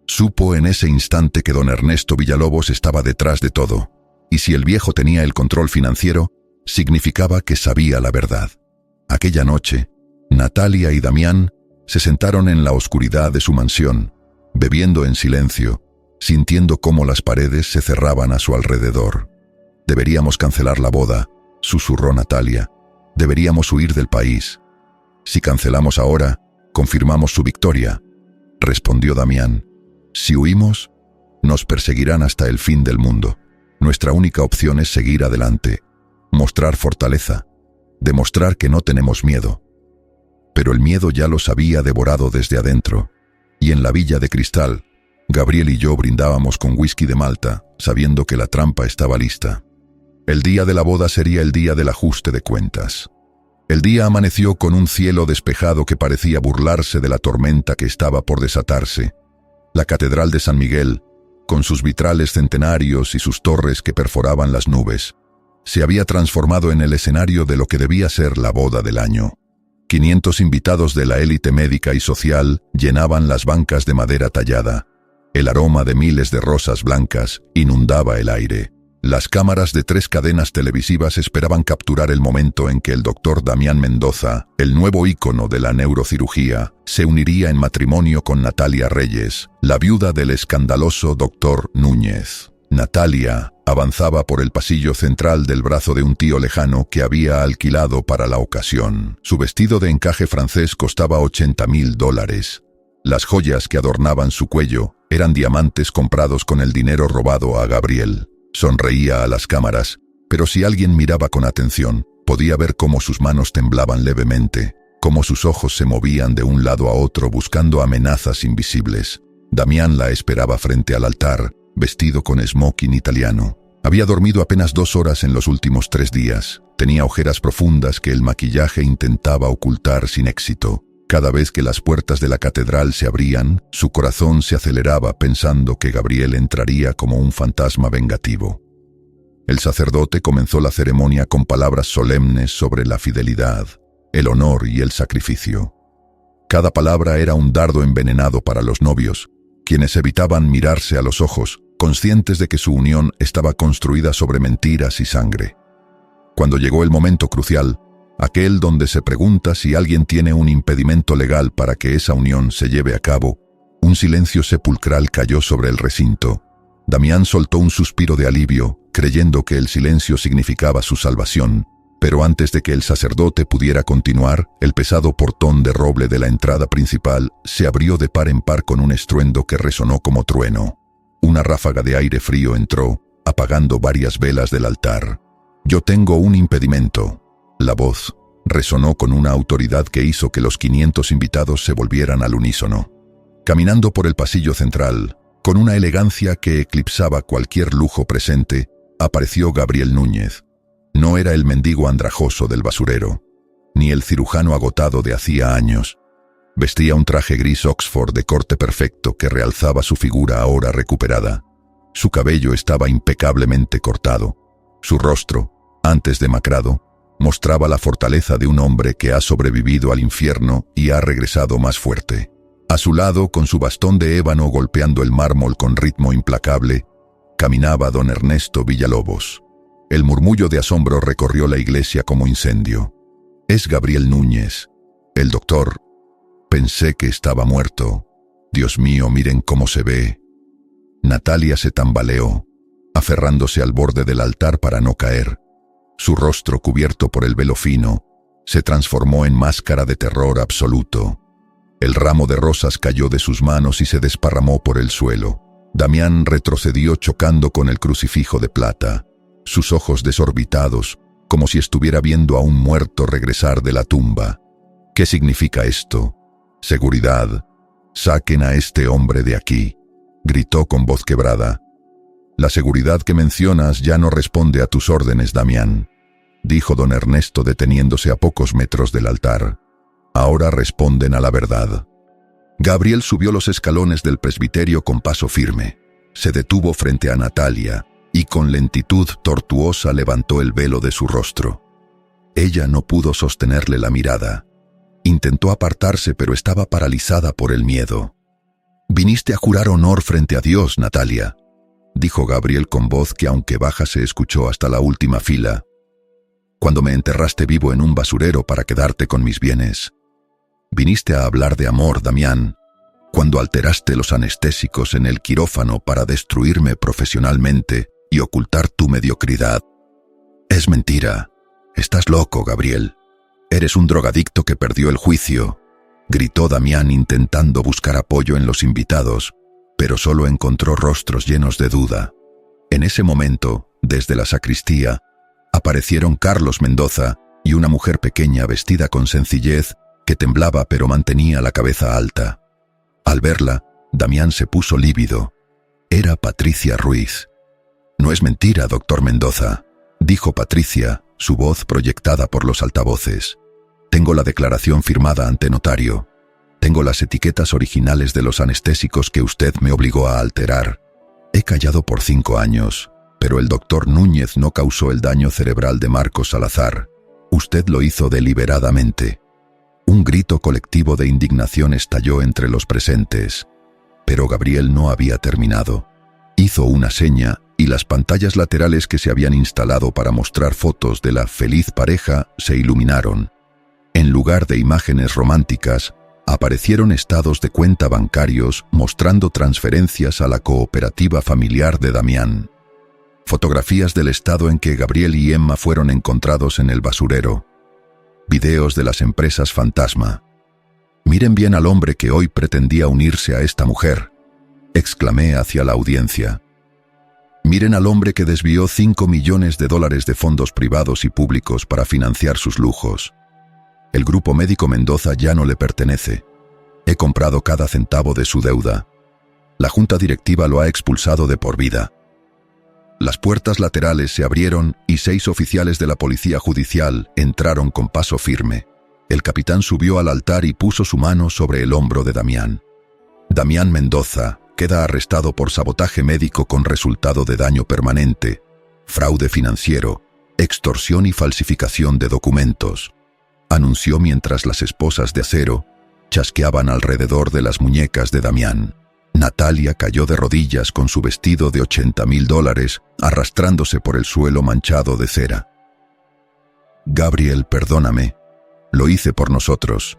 Supo en ese instante que don Ernesto Villalobos estaba detrás de todo. Y si el viejo tenía el control financiero, significaba que sabía la verdad. Aquella noche, Natalia y Damián se sentaron en la oscuridad de su mansión, bebiendo en silencio, sintiendo cómo las paredes se cerraban a su alrededor. «Deberíamos cancelar la boda», susurró Natalia. «Deberíamos huir del país. Si cancelamos ahora, confirmamos su victoria», respondió Damián. «Si huimos, nos perseguirán hasta el fin del mundo. Nuestra única opción es seguir adelante, mostrar fortaleza, demostrar que no tenemos miedo». Pero el miedo ya los había devorado desde adentro, y en la Villa de Cristal, Gabriel y yo brindábamos con whisky de Malta, sabiendo que la trampa estaba lista. El día de la boda sería el día del ajuste de cuentas. El día amaneció con un cielo despejado que parecía burlarse de la tormenta que estaba por desatarse. La Catedral de San Miguel, con sus vitrales centenarios y sus torres que perforaban las nubes, se había transformado en el escenario de lo que debía ser la boda del año. 500 invitados de la élite médica y social llenaban las bancas de madera tallada. El aroma de miles de rosas blancas inundaba el aire. Las cámaras de 3 cadenas televisivas esperaban capturar el momento en que el doctor Damián Mendoza, el nuevo ícono de la neurocirugía, se uniría en matrimonio con Natalia Reyes, la viuda del escandaloso doctor Núñez. Natalia avanzaba por el pasillo central del brazo de un tío lejano que había alquilado para la ocasión. Su vestido de encaje francés costaba $80,000. Las joyas que adornaban su cuello eran diamantes comprados con el dinero robado a Gabriel. Sonreía a las cámaras, pero si alguien miraba con atención, podía ver cómo sus manos temblaban levemente, cómo sus ojos se movían de un lado a otro buscando amenazas invisibles. Damián la esperaba frente al altar, vestido con smoking italiano. Había dormido apenas 2 horas en los últimos 3 días. Tenía ojeras profundas que el maquillaje intentaba ocultar sin éxito. Cada vez que las puertas de la catedral se abrían, su corazón se aceleraba pensando que Gabriel entraría como un fantasma vengativo. El sacerdote comenzó la ceremonia con palabras solemnes sobre la fidelidad, el honor y el sacrificio. Cada palabra era un dardo envenenado para los novios, quienes evitaban mirarse a los ojos, conscientes de que su unión estaba construida sobre mentiras y sangre. Cuando llegó el momento crucial, aquel donde se pregunta si alguien tiene un impedimento legal para que esa unión se lleve a cabo, un silencio sepulcral cayó sobre el recinto. Damián soltó un suspiro de alivio, creyendo que el silencio significaba su salvación, pero antes de que el sacerdote pudiera continuar, el pesado portón de roble de la entrada principal se abrió de par en par con un estruendo que resonó como trueno. Una ráfaga de aire frío entró, apagando varias velas del altar. «Yo tengo un impedimento». La voz resonó con una autoridad que hizo que los 500 invitados se volvieran al unísono. Caminando por el pasillo central, con una elegancia que eclipsaba cualquier lujo presente, apareció Gabriel Núñez. No era el mendigo andrajoso del basurero, ni el cirujano agotado de hacía años. Vestía un traje gris Oxford de corte perfecto que realzaba su figura ahora recuperada. Su cabello estaba impecablemente cortado. Su rostro, antes demacrado, mostraba la fortaleza de un hombre que ha sobrevivido al infierno y ha regresado más fuerte. A su lado, con su bastón de ébano golpeando el mármol con ritmo implacable, caminaba don Ernesto Villalobos. El murmullo de asombro recorrió la iglesia como incendio. «Es Gabriel Núñez. El doctor. Pensé que estaba muerto. Dios mío, miren cómo se ve». Natalia se tambaleó, aferrándose al borde del altar para no caer. Su rostro, cubierto por el velo fino, se transformó en máscara de terror absoluto. El ramo de rosas cayó de sus manos y se desparramó por el suelo. Damián retrocedió chocando con el crucifijo de plata, sus ojos desorbitados, como si estuviera viendo a un muerto regresar de la tumba. «¿Qué significa esto? Seguridad. Saquen a este hombre de aquí», gritó con voz quebrada. «La seguridad que mencionas ya no responde a tus órdenes, Damián», dijo don Ernesto deteniéndose a pocos metros del altar. «Ahora responden a la verdad». Gabriel subió los escalones del presbiterio con paso firme. Se detuvo frente a Natalia y con lentitud tortuosa levantó el velo de su rostro. Ella no pudo sostenerle la mirada. Intentó apartarse, pero estaba paralizada por el miedo. «Viniste a jurar honor frente a Dios, Natalia», dijo Gabriel con voz que aunque baja se escuchó hasta la última fila. «Cuando me enterraste vivo en un basurero para quedarte con mis bienes. Viniste a hablar de amor, Damián, cuando alteraste los anestésicos en el quirófano para destruirme profesionalmente y ocultar tu mediocridad. Es mentira. Estás loco, Gabriel. Eres un drogadicto que perdió el juicio», gritó Damián intentando buscar apoyo en los invitados, pero solo encontró rostros llenos de duda. En ese momento, desde la sacristía, aparecieron Carlos Mendoza y una mujer pequeña vestida con sencillez que temblaba pero mantenía la cabeza alta. Al verla, Damián se puso lívido. Era Patricia Ruiz. «No es mentira, doctor Mendoza», dijo Patricia, su voz proyectada por los altavoces. «Tengo la declaración firmada ante notario. Tengo las etiquetas originales de los anestésicos que usted me obligó a alterar. He callado por 5 años, pero el doctor Núñez no causó el daño cerebral de Marcos Salazar. Usted lo hizo deliberadamente». Un grito colectivo de indignación estalló entre los presentes, pero Gabriel no había terminado. Hizo una seña y las pantallas laterales que se habían instalado para mostrar fotos de la feliz pareja se iluminaron. En lugar de imágenes románticas, aparecieron estados de cuenta bancarios mostrando transferencias a la cooperativa familiar de Damián. Fotografías del estado en que Gabriel y Emma fueron encontrados en el basurero. Videos de las empresas fantasma. «Miren bien al hombre que hoy pretendía unirse a esta mujer», exclamé hacia la audiencia. «Miren al hombre que desvió $5 millones de fondos privados y públicos para financiar sus lujos. El grupo médico Mendoza ya no le pertenece. He comprado cada centavo de su deuda. La junta directiva lo ha expulsado de por vida». Las puertas laterales se abrieron y 6 oficiales de la policía judicial entraron con paso firme. El capitán subió al altar y puso su mano sobre el hombro de Damián. «Damián Mendoza queda arrestado por sabotaje médico con resultado de daño permanente. fraude financiero, extorsión y falsificación de documentos, anunció mientras las esposas de acero chasqueaban alrededor de las muñecas de Damián. Natalia cayó de rodillas con su vestido de $80,000, arrastrándose por el suelo manchado de cera. Gabriel, perdóname. Lo hice por nosotros.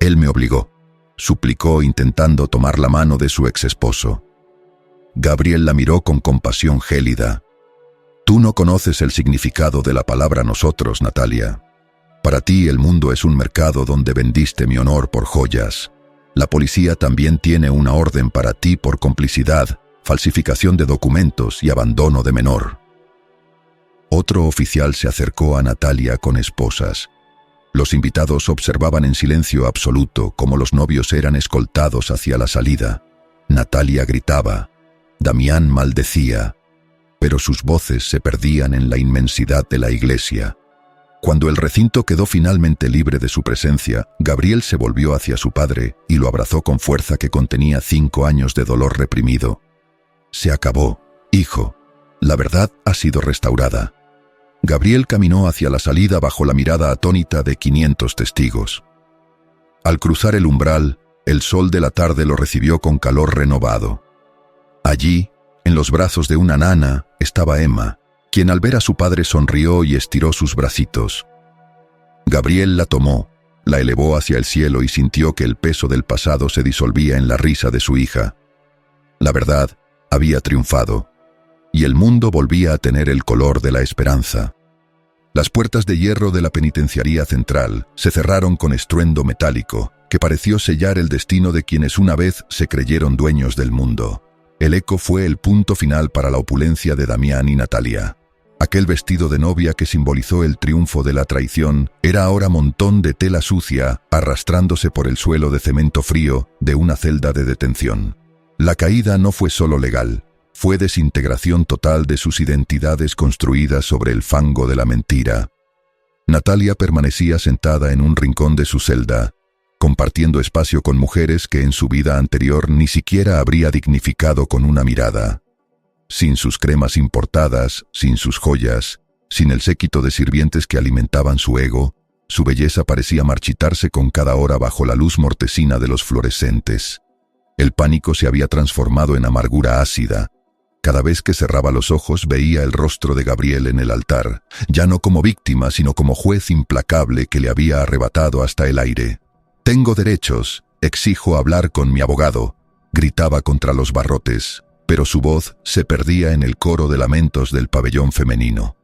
Él me obligó, suplicó intentando tomar la mano de su exesposo. Gabriel la miró con compasión gélida. Tú no conoces el significado de la palabra nosotros, Natalia. Para ti el mundo es un mercado donde vendiste mi honor por joyas. La policía también tiene una orden para ti por complicidad, falsificación de documentos y abandono de menor. Otro oficial se acercó a Natalia con esposas. Los invitados observaban en silencio absoluto cómo los novios eran escoltados hacia la salida. Natalia gritaba, Damián maldecía, pero sus voces se perdían en la inmensidad de la iglesia. Cuando el recinto quedó finalmente libre de su presencia, Gabriel se volvió hacia su padre y lo abrazó con fuerza que contenía 5 años de dolor reprimido. Se acabó, hijo. La verdad ha sido restaurada. Gabriel caminó hacia la salida bajo la mirada atónita de 500 testigos. Al cruzar el umbral, el sol de la tarde lo recibió con calor renovado. Allí, en los brazos de una nana, estaba Emma, quien al ver a su padre sonrió y estiró sus bracitos. Gabriel la tomó, la elevó hacia el cielo y sintió que el peso del pasado se disolvía en la risa de su hija. La verdad había triunfado, y el mundo volvía a tener el color de la esperanza. Las puertas de hierro de la penitenciaría central se cerraron con estruendo metálico, que pareció sellar el destino de quienes una vez se creyeron dueños del mundo. El eco fue el punto final para la opulencia de Damián y Natalia. Aquel vestido de novia que simbolizó el triunfo de la traición era ahora montón de tela sucia arrastrándose por el suelo de cemento frío de una celda de detención. La caída no fue solo legal, fue desintegración total de sus identidades construidas sobre el fango de la mentira. Natalia permanecía sentada en un rincón de su celda, compartiendo espacio con mujeres que en su vida anterior ni siquiera habría dignificado con una mirada. Sin sus cremas importadas, sin sus joyas, sin el séquito de sirvientes que alimentaban su ego, su belleza parecía marchitarse con cada hora bajo la luz mortecina de los fluorescentes. El pánico se había transformado en amargura ácida. Cada vez que cerraba los ojos veía el rostro de Gabriel en el altar, ya no como víctima sino como juez implacable que le había arrebatado hasta el aire. «Tengo derechos, exijo hablar con mi abogado», gritaba contra los barrotes, pero su voz se perdía en el coro de lamentos del pabellón femenino.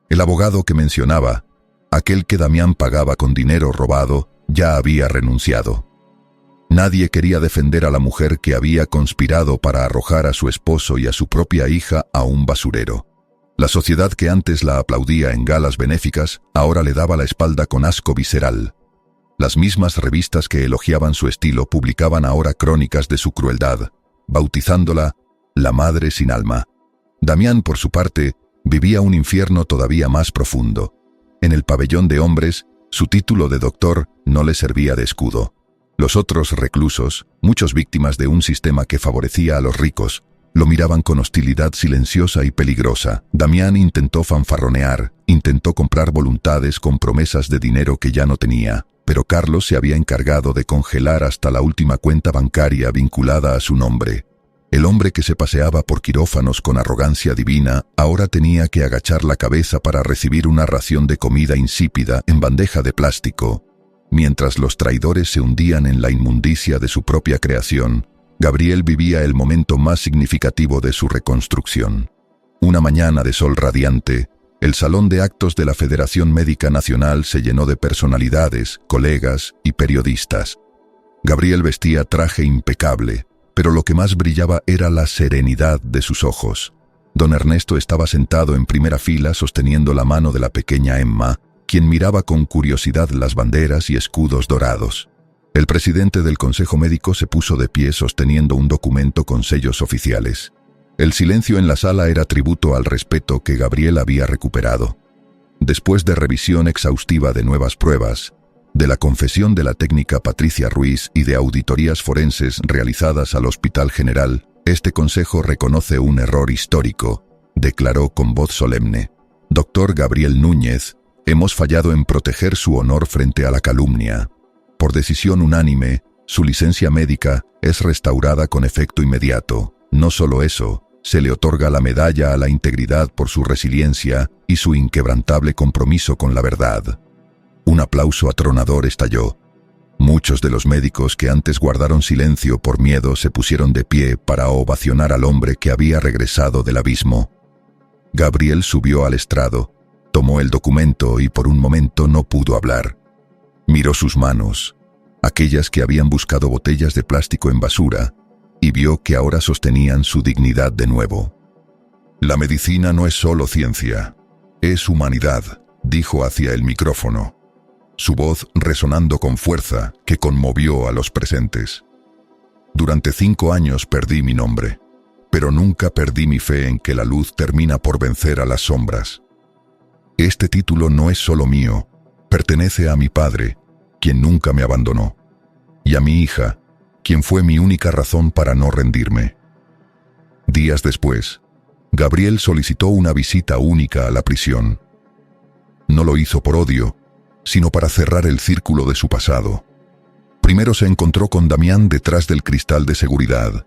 El abogado que mencionaba, aquel que Damián pagaba con dinero robado, ya había renunciado. Nadie quería defender a la mujer que había conspirado para arrojar a su esposo y a su propia hija a un basurero. La sociedad que antes la aplaudía en galas benéficas, ahora le daba la espalda con asco visceral. Las mismas revistas que elogiaban su estilo publicaban ahora crónicas de su crueldad, bautizándola la madre sin alma. Damián, por su parte, vivía un infierno todavía más profundo. En el pabellón de hombres, su título de doctor no le servía de escudo. Los otros reclusos, muchos víctimas de un sistema que favorecía a los ricos, lo miraban con hostilidad silenciosa y peligrosa. Damián intentó fanfarronear, intentó comprar voluntades con promesas de dinero que ya no tenía, pero Carlos se había encargado de congelar hasta la última cuenta bancaria vinculada a su nombre. El hombre que se paseaba por quirófanos con arrogancia divina ahora tenía que agachar la cabeza para recibir una ración de comida insípida en bandeja de plástico. Mientras los traidores se hundían en la inmundicia de su propia creación, Gabriel vivía el momento más significativo de su reconstrucción. Una mañana de sol radiante, el salón de actos de la Federación Médica Nacional se llenó de personalidades, colegas y periodistas. Gabriel vestía traje impecable, pero lo que más brillaba era la serenidad de sus ojos. Don Ernesto estaba sentado en primera fila sosteniendo la mano de la pequeña Emma, quien miraba con curiosidad las banderas y escudos dorados. El presidente del Consejo Médico se puso de pie sosteniendo un documento con sellos oficiales. El silencio en la sala era tributo al respeto que Gabriel había recuperado. Después de revisión exhaustiva de nuevas pruebas, de la confesión de la técnica Patricia Ruiz y de auditorías forenses realizadas al Hospital General, este consejo reconoce un error histórico. declaró con voz solemne. Doctor Gabriel Núñez, hemos fallado en proteger su honor frente a la calumnia. Por decisión unánime, su licencia médica es restaurada con efecto inmediato. No solo eso, se le otorga la medalla a la integridad por su resiliencia y su inquebrantable compromiso con la verdad. Un aplauso atronador estalló. Muchos de los médicos que antes guardaron silencio por miedo se pusieron de pie para ovacionar al hombre que había regresado del abismo. Gabriel subió al estrado, tomó el documento y por un momento no pudo hablar. Miró sus manos, aquellas que habían buscado botellas de plástico en basura, y vio que ahora sostenían su dignidad de nuevo. La medicina no es solo ciencia, es humanidad, dijo hacia el micrófono, su voz resonando con fuerza que conmovió a los presentes. Durante 5 años perdí mi nombre, pero nunca perdí mi fe en que la luz termina por vencer a las sombras. Este título no es solo mío, pertenece a mi padre, quien nunca me abandonó, y a mi hija, quien fue mi única razón para no rendirme. Días después, Gabriel solicitó una visita única a la prisión. No lo hizo por odio, sino para cerrar el círculo de su pasado. Primero se encontró con Damián detrás del cristal de seguridad.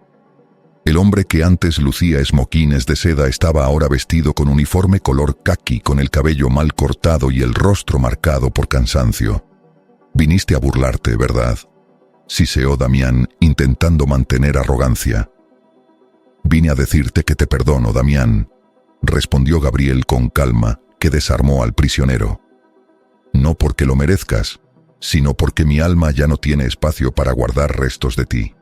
El hombre que antes lucía esmoquines de seda estaba ahora vestido con uniforme color caqui, con el cabello mal cortado y el rostro marcado por cansancio. «Viniste a burlarte, ¿verdad?», siseó Damián, intentando mantener arrogancia. «Vine a decirte que te perdono, Damián», respondió Gabriel con calma, que desarmó al prisionero. «No porque lo merezcas, sino porque mi alma ya no tiene espacio para guardar restos de ti.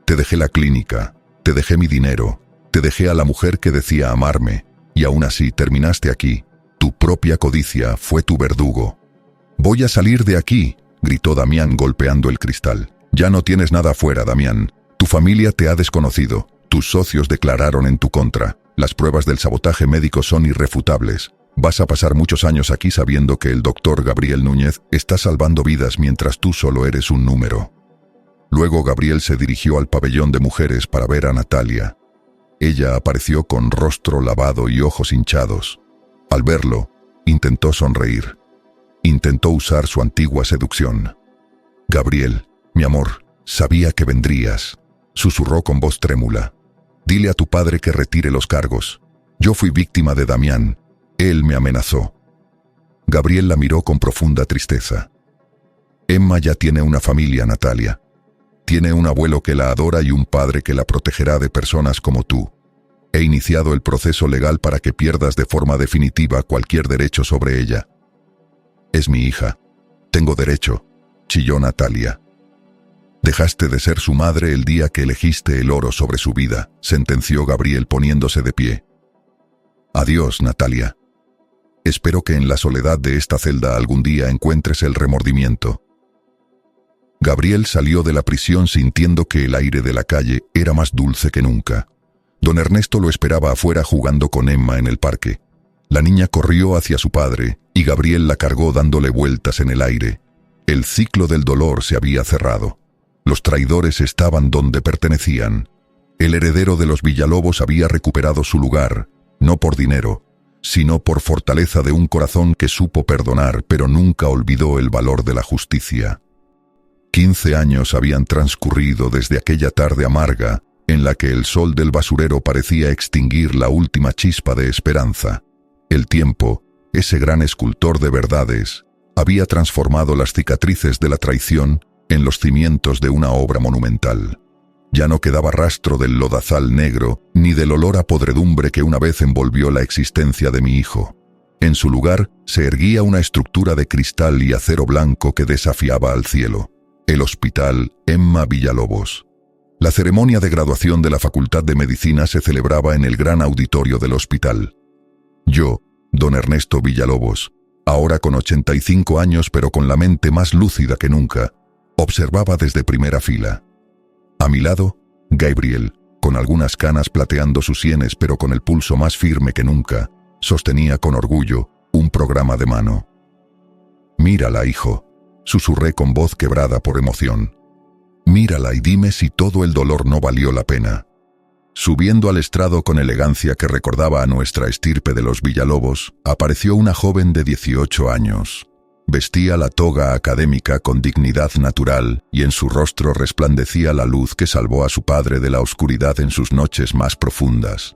Te dejé la clínica, te dejé mi dinero, te dejé a la mujer que decía amarme, y aún así terminaste aquí. Tu propia codicia fue tu verdugo». «Voy a salir de aquí», gritó Damián golpeando el cristal. «Ya no tienes nada afuera, Damián. Tu familia te ha desconocido. Tus socios declararon en tu contra. Las pruebas del sabotaje médico son irrefutables. Vas a pasar muchos años aquí sabiendo que el doctor Gabriel Núñez está salvando vidas mientras tú solo eres un número». Luego Gabriel se dirigió al pabellón de mujeres para ver a Natalia. Ella apareció con rostro lavado y ojos hinchados. Al verlo, intentó sonreír. Intentó usar su antigua seducción. «Gabriel, mi amor, sabía que vendrías», susurró con voz trémula. «Dile a tu padre que retire los cargos. Yo fui víctima de Damián. Él me amenazó». Gabriel la miró con profunda tristeza. «Emma ya tiene una familia, Natalia. Tiene un abuelo que la adora y un padre que la protegerá de personas como tú. He iniciado el proceso legal para que pierdas de forma definitiva cualquier derecho sobre ella». «Es mi hija. Tengo derecho», chilló Natalia. «Dejaste de ser su madre el día que elegiste el oro sobre su vida», sentenció Gabriel poniéndose de pie. «Adiós, Natalia. Espero que en la soledad de esta celda algún día encuentres el remordimiento». Gabriel salió de la prisión sintiendo que el aire de la calle era más dulce que nunca. Don Ernesto lo esperaba afuera jugando con Emma en el parque. La niña corrió hacia su padre y Gabriel la cargó dándole vueltas en el aire. El ciclo del dolor se había cerrado. Los traidores estaban donde pertenecían. El heredero de los Villalobos había recuperado su lugar, no por dinero, sino por fortaleza de un corazón que supo perdonar, pero nunca olvidó el valor de la justicia. 15 años habían transcurrido desde aquella tarde amarga en la que el sol del basurero parecía extinguir la última chispa de esperanza. El tiempo, ese gran escultor de verdades, había transformado las cicatrices de la traición en los cimientos de una obra monumental. Ya no quedaba rastro del lodazal negro ni del olor a podredumbre que una vez envolvió la existencia de mi hijo. En su lugar se erguía una estructura de cristal y acero blanco que desafiaba al cielo. El Hospital Emma Villalobos. La ceremonia de graduación de la Facultad de Medicina se celebraba en el gran auditorio del hospital. Yo, don Ernesto Villalobos, ahora con 85 años pero con la mente más lúcida que nunca, observaba desde primera fila. A mi lado, Gabriel, con algunas canas plateando sus sienes pero con el pulso más firme que nunca, sostenía con orgullo un programa de mano. «Mírala, hijo», susurré con voz quebrada por emoción. «Mírala y dime si todo el dolor no valió la pena». Subiendo al estrado con elegancia que recordaba a nuestra estirpe de los Villalobos, apareció una joven de 18 años. Vestía la toga académica con dignidad natural y en su rostro resplandecía la luz que salvó a su padre de la oscuridad en sus noches más profundas.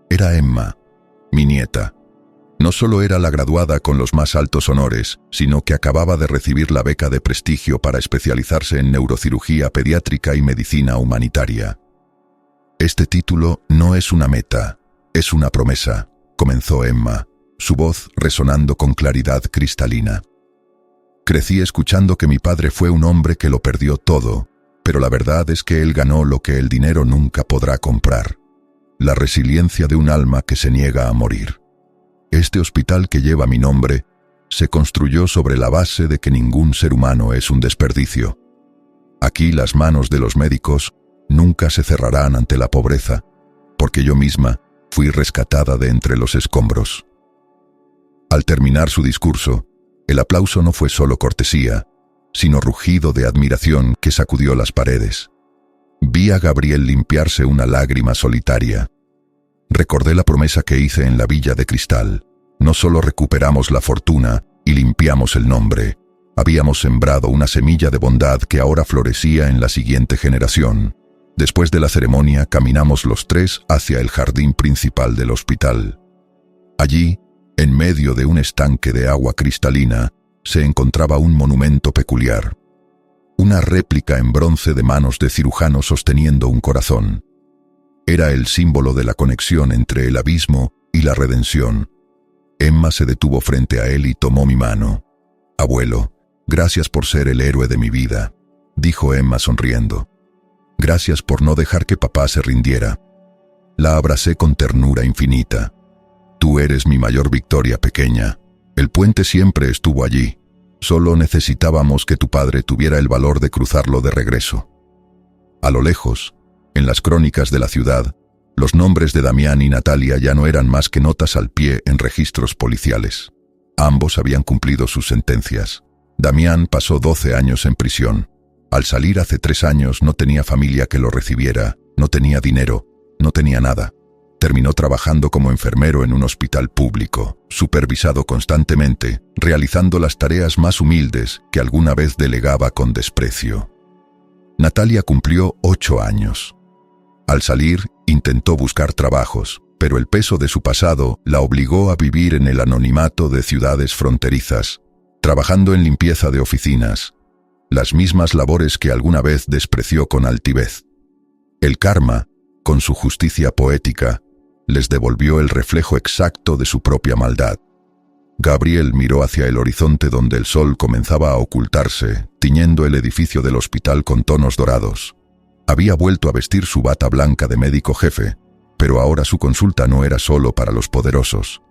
Era Emma, mi nieta. No solo era la graduada con los más altos honores, sino que acababa de recibir la beca de prestigio para especializarse en neurocirugía pediátrica y medicina humanitaria. «Este título no es una meta, es una promesa», comenzó Emma, su voz resonando con claridad cristalina. «Crecí escuchando que mi padre fue un hombre que lo perdió todo, pero la verdad es que él ganó lo que el dinero nunca podrá comprar: la resiliencia de un alma que se niega a morir. Este hospital que lleva mi nombre se construyó sobre la base de que ningún ser humano es un desperdicio. Aquí las manos de los médicos nunca se cerrarán ante la pobreza, porque yo misma fui rescatada de entre los escombros». Al terminar su discurso, el aplauso no fue solo cortesía, sino rugido de admiración que sacudió las paredes. Vi a Gabriel limpiarse una lágrima solitaria. Recordé la promesa que hice en la Villa de Cristal. No solo recuperamos la fortuna y limpiamos el nombre, habíamos sembrado una semilla de bondad que ahora florecía en la siguiente generación. Después de la ceremonia, caminamos los tres hacia el jardín principal del hospital. Allí, en medio de un estanque de agua cristalina, se encontraba un monumento peculiar. Una réplica en bronce de manos de cirujano sosteniendo un corazón. Era el símbolo de la conexión entre el abismo y la redención. Emma se detuvo frente a él y tomó mi mano. «Abuelo, gracias por ser el héroe de mi vida», dijo Emma sonriendo. «Gracias por no dejar que papá se rindiera». La abracé con ternura infinita. «Tú eres mi mayor victoria, pequeña. El puente siempre estuvo allí. Solo necesitábamos que tu padre tuviera el valor de cruzarlo de regreso». A lo lejos, en las crónicas de la ciudad, los nombres de Damián y Natalia ya no eran más que notas al pie en registros policiales. Ambos habían cumplido sus sentencias. Damián pasó 12 años en prisión. Al salir hace 3 años no tenía familia que lo recibiera, no tenía dinero, no tenía nada. Terminó trabajando como enfermero en un hospital público, supervisado constantemente, realizando las tareas más humildes que alguna vez delegaba con desprecio. Natalia cumplió 8 años. Al salir, intentó buscar trabajos, pero el peso de su pasado la obligó a vivir en el anonimato de ciudades fronterizas, trabajando en limpieza de oficinas, las mismas labores que alguna vez despreció con altivez. El karma, con su justicia poética, les devolvió el reflejo exacto de su propia maldad. Gabriel miró hacia el horizonte donde el sol comenzaba a ocultarse, tiñendo el edificio del hospital con tonos dorados. Había vuelto a vestir su bata blanca de médico jefe, pero ahora su consulta no era solo para los poderosos.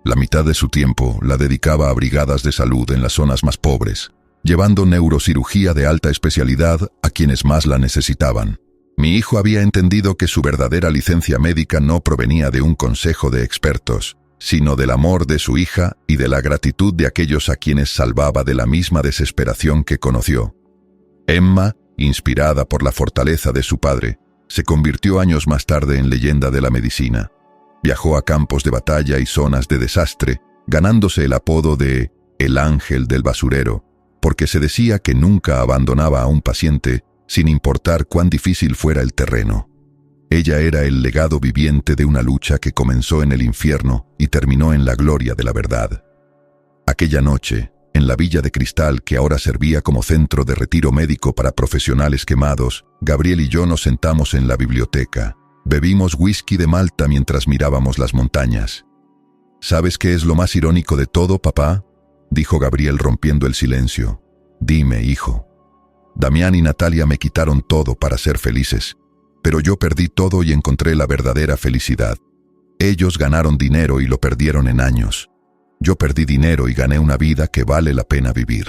La mitad de su tiempo la dedicaba a brigadas de salud en las zonas más pobres, llevando neurocirugía de alta especialidad a quienes más la necesitaban. Mi hijo había entendido que su verdadera licencia médica no provenía de un consejo de expertos, sino del amor de su hija y de la gratitud de aquellos a quienes salvaba de la misma desesperación que conoció. Emma, inspirada por la fortaleza de su padre, se convirtió años más tarde en leyenda de la medicina. Viajó a campos de batalla y zonas de desastre, ganándose el apodo de «el ángel del basurero», porque se decía que nunca abandonaba a un paciente sin importar cuán difícil fuera el terreno. Ella era el legado viviente de una lucha que comenzó en el infierno y terminó en la gloria de la verdad. Aquella noche, en la Villa de Cristal que ahora servía como centro de retiro médico para profesionales quemados, Gabriel y yo nos sentamos en la biblioteca. Bebimos whisky de Malta mientras mirábamos las montañas. «¿Sabes qué es lo más irónico de todo, papá?», dijo Gabriel rompiendo el silencio. «Dime, hijo». Damián y Natalia me quitaron todo para ser felices, pero yo perdí todo y encontré la verdadera felicidad. Ellos ganaron dinero y lo perdieron en años. Yo perdí dinero y gané una vida que vale la pena vivir.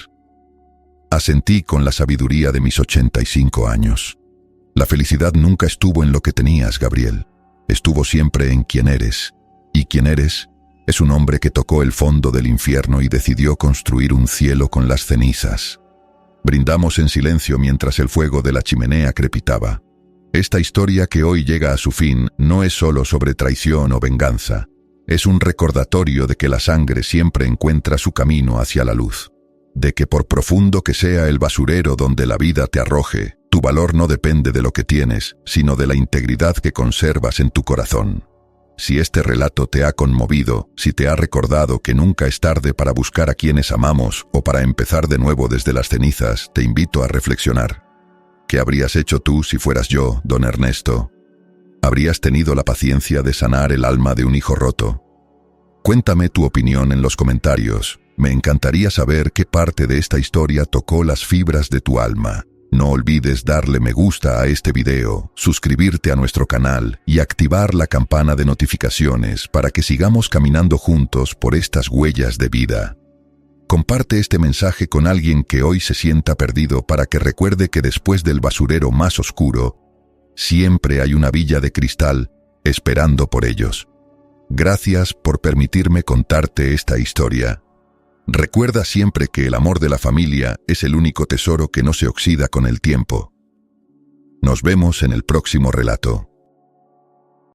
Asentí con la sabiduría de mis 85 años. La felicidad nunca estuvo en lo que tenías, Gabriel. Estuvo siempre en quién eres. Y quién eres es un hombre que tocó el fondo del infierno y decidió construir un cielo con las cenizas. Brindamos en silencio mientras el fuego de la chimenea crepitaba. Esta historia que hoy llega a su fin no es solo sobre traición o venganza. Es un recordatorio de que la sangre siempre encuentra su camino hacia la luz. De que por profundo que sea el basurero donde la vida te arroje, tu valor no depende de lo que tienes, sino de la integridad que conservas en tu corazón. Si este relato te ha conmovido, si te ha recordado que nunca es tarde para buscar a quienes amamos o para empezar de nuevo desde las cenizas, te invito a reflexionar. ¿Qué habrías hecho tú si fueras yo, don Ernesto? ¿Habrías tenido la paciencia de sanar el alma de un hijo roto? Cuéntame tu opinión en los comentarios. Me encantaría saber qué parte de esta historia tocó las fibras de tu alma. No olvides darle me gusta a este video, suscribirte a nuestro canal y activar la campana de notificaciones para que sigamos caminando juntos por estas huellas de vida. Comparte este mensaje con alguien que hoy se sienta perdido para que recuerde que después del basurero más oscuro, siempre hay una villa de cristal esperando por ellos. Gracias por permitirme contarte esta historia. Recuerda siempre que el amor de la familia es el único tesoro que no se oxida con el tiempo. Nos vemos en el próximo relato.